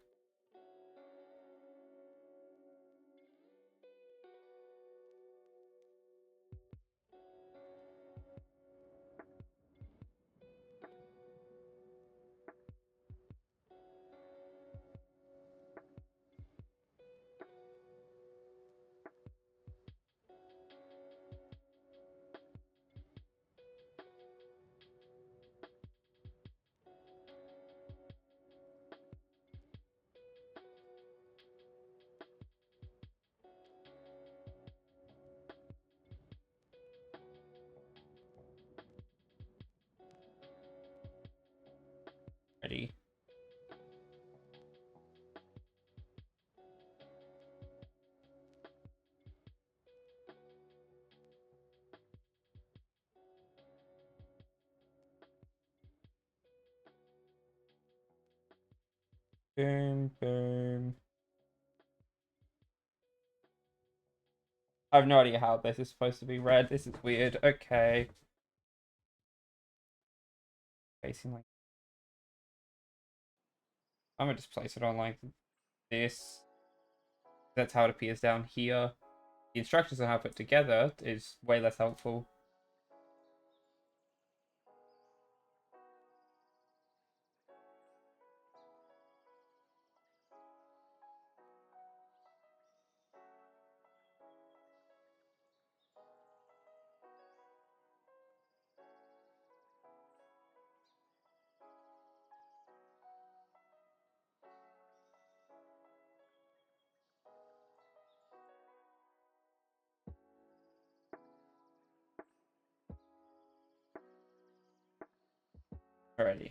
Ready. Boom, boom. I have no idea how this is supposed to be read. This is weird. Okay. Facing like... I'm gonna just place it on like this. That's how it appears down here. The instructions on how to put it together is way less helpful. Alrighty.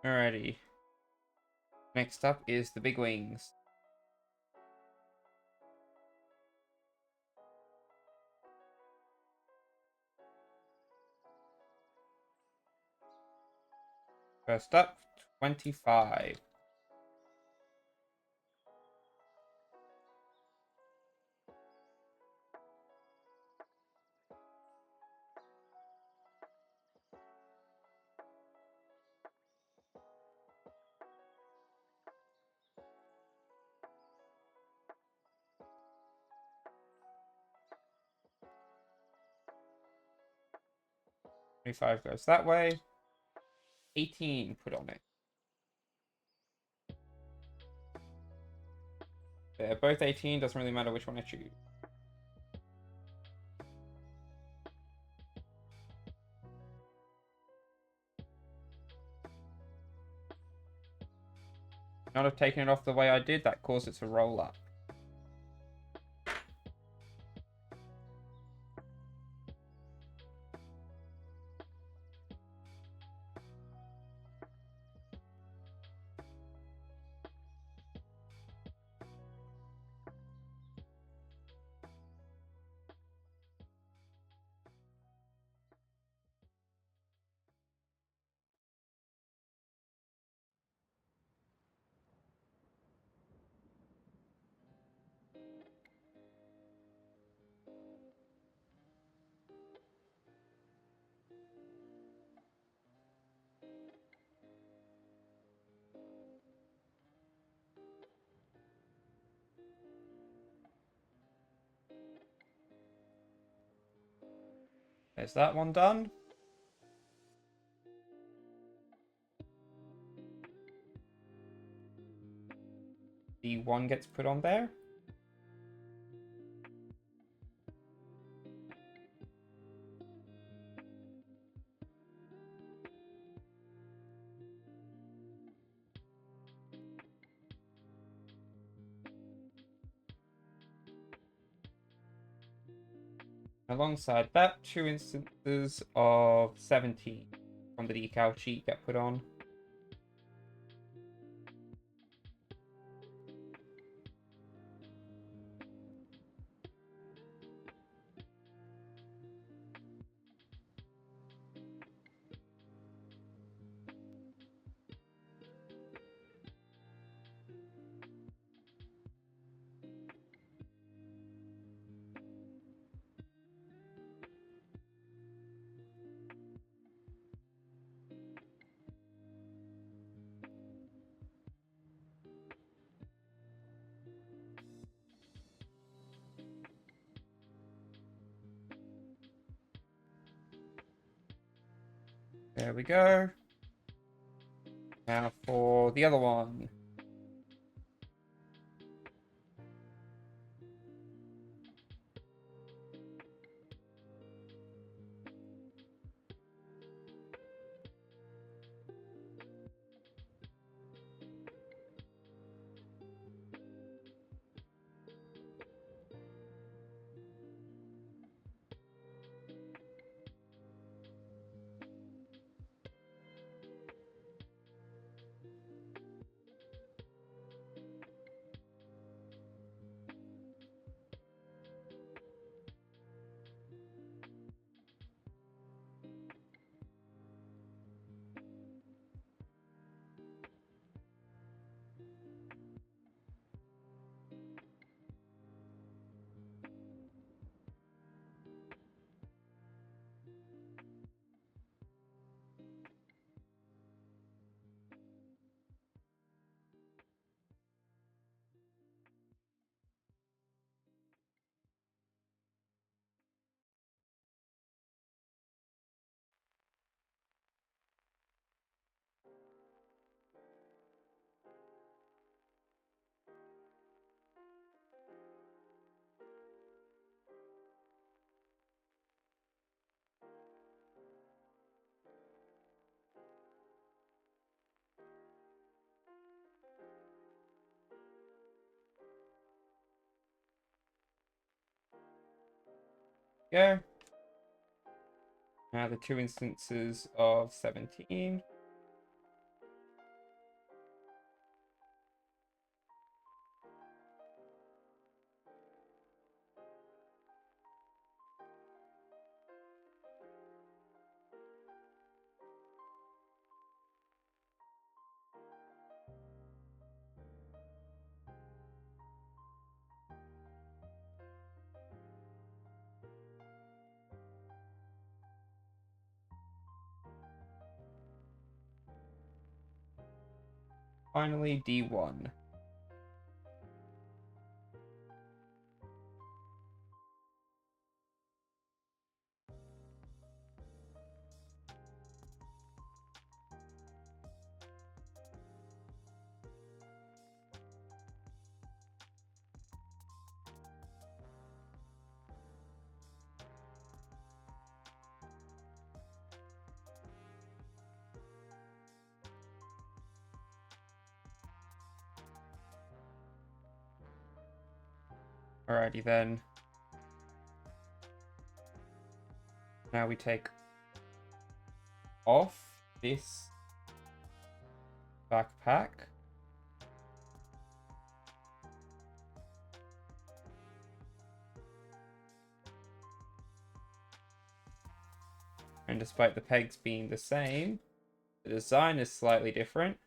Alrighty. Next up is the big wings. First up, 25. Twenty-five goes that way. 18 put on it. They're both 18, doesn't really matter which one I choose. Not have taken it off the way I did, that caused it to roll up. There's that one done. The one gets put on there. Alongside that, 2 instances of 17 from the decal sheet get put on. There we go. Now for the other one. Go. Now the 2 instances of 17. Finally, D1. Alrighty then. Now we take off this backpack. And despite the pegs being the same, the design is slightly different.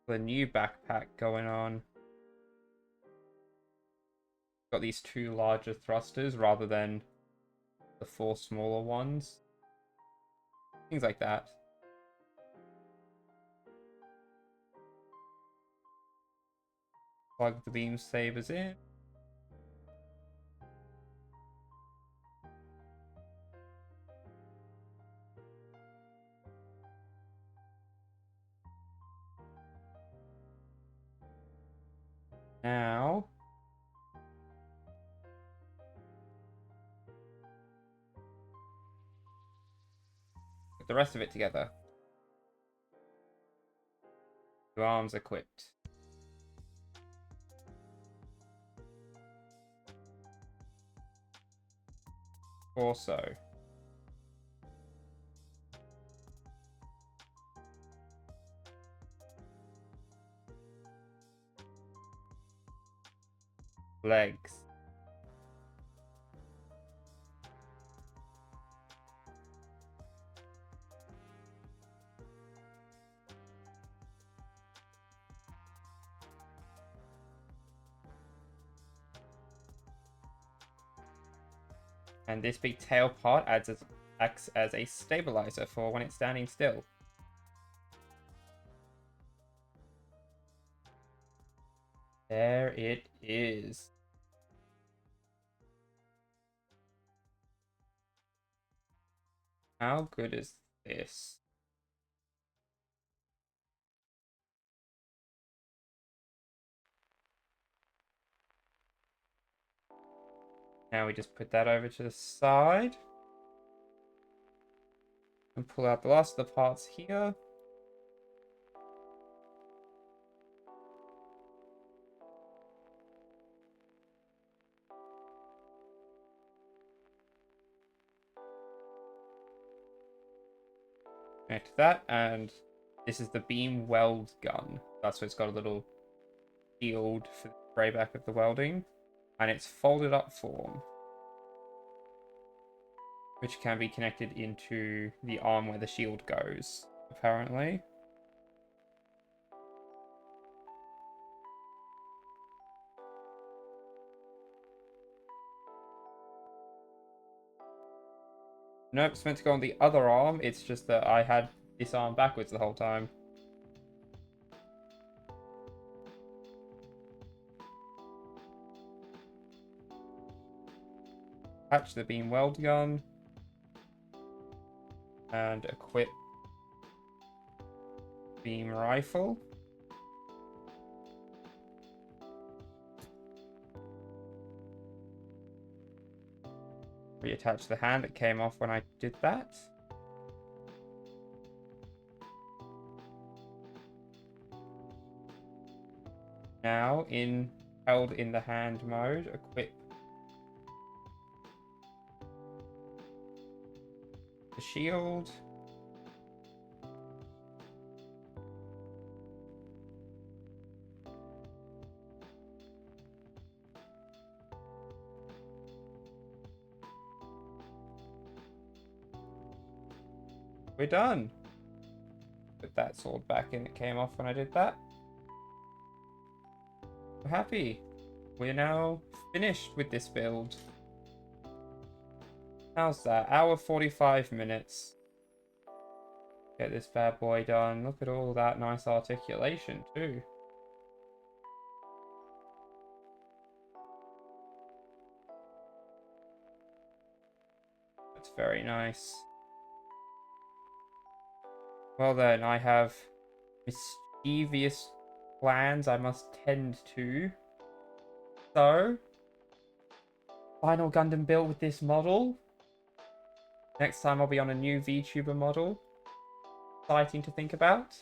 The new backpack going on. Got these 2 larger thrusters rather than the 4 smaller ones. Things like that. Plug the beam sabers in. Now, put the rest of it together. 2 arms equipped. Torso. Legs. And this big tail part acts as a stabilizer for when it's standing still. There it is. How good is this? Now we just put that over to the side. And pull out the last of the parts here. Connect that, and this is the beam weld gun. That's why it's got a little shield for the spray back of the welding. And it's folded up form, which can be connected into the arm where the shield goes, apparently. Nope, it's meant to go on the other arm. It's just that I had this arm backwards the whole time. Attach the beam weld gun. And equip beam rifle. Reattach the hand that came off when I did that. Now, held in the hand mode, equip the shield. We're done. Put that sword back in. It came off when I did that. We're happy. We're now finished with this build. How's that? Hour 45 minutes. Get this bad boy done. Look at all that nice articulation too. That's very nice. Well then, I have mischievous plans I must tend to. So, final Gundam build with this model. Next time I'll be on a new VTuber model. Exciting to think about.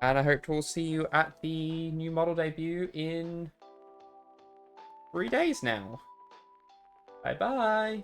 And I hope to all see you at the new model debut in 3 days now. Bye bye.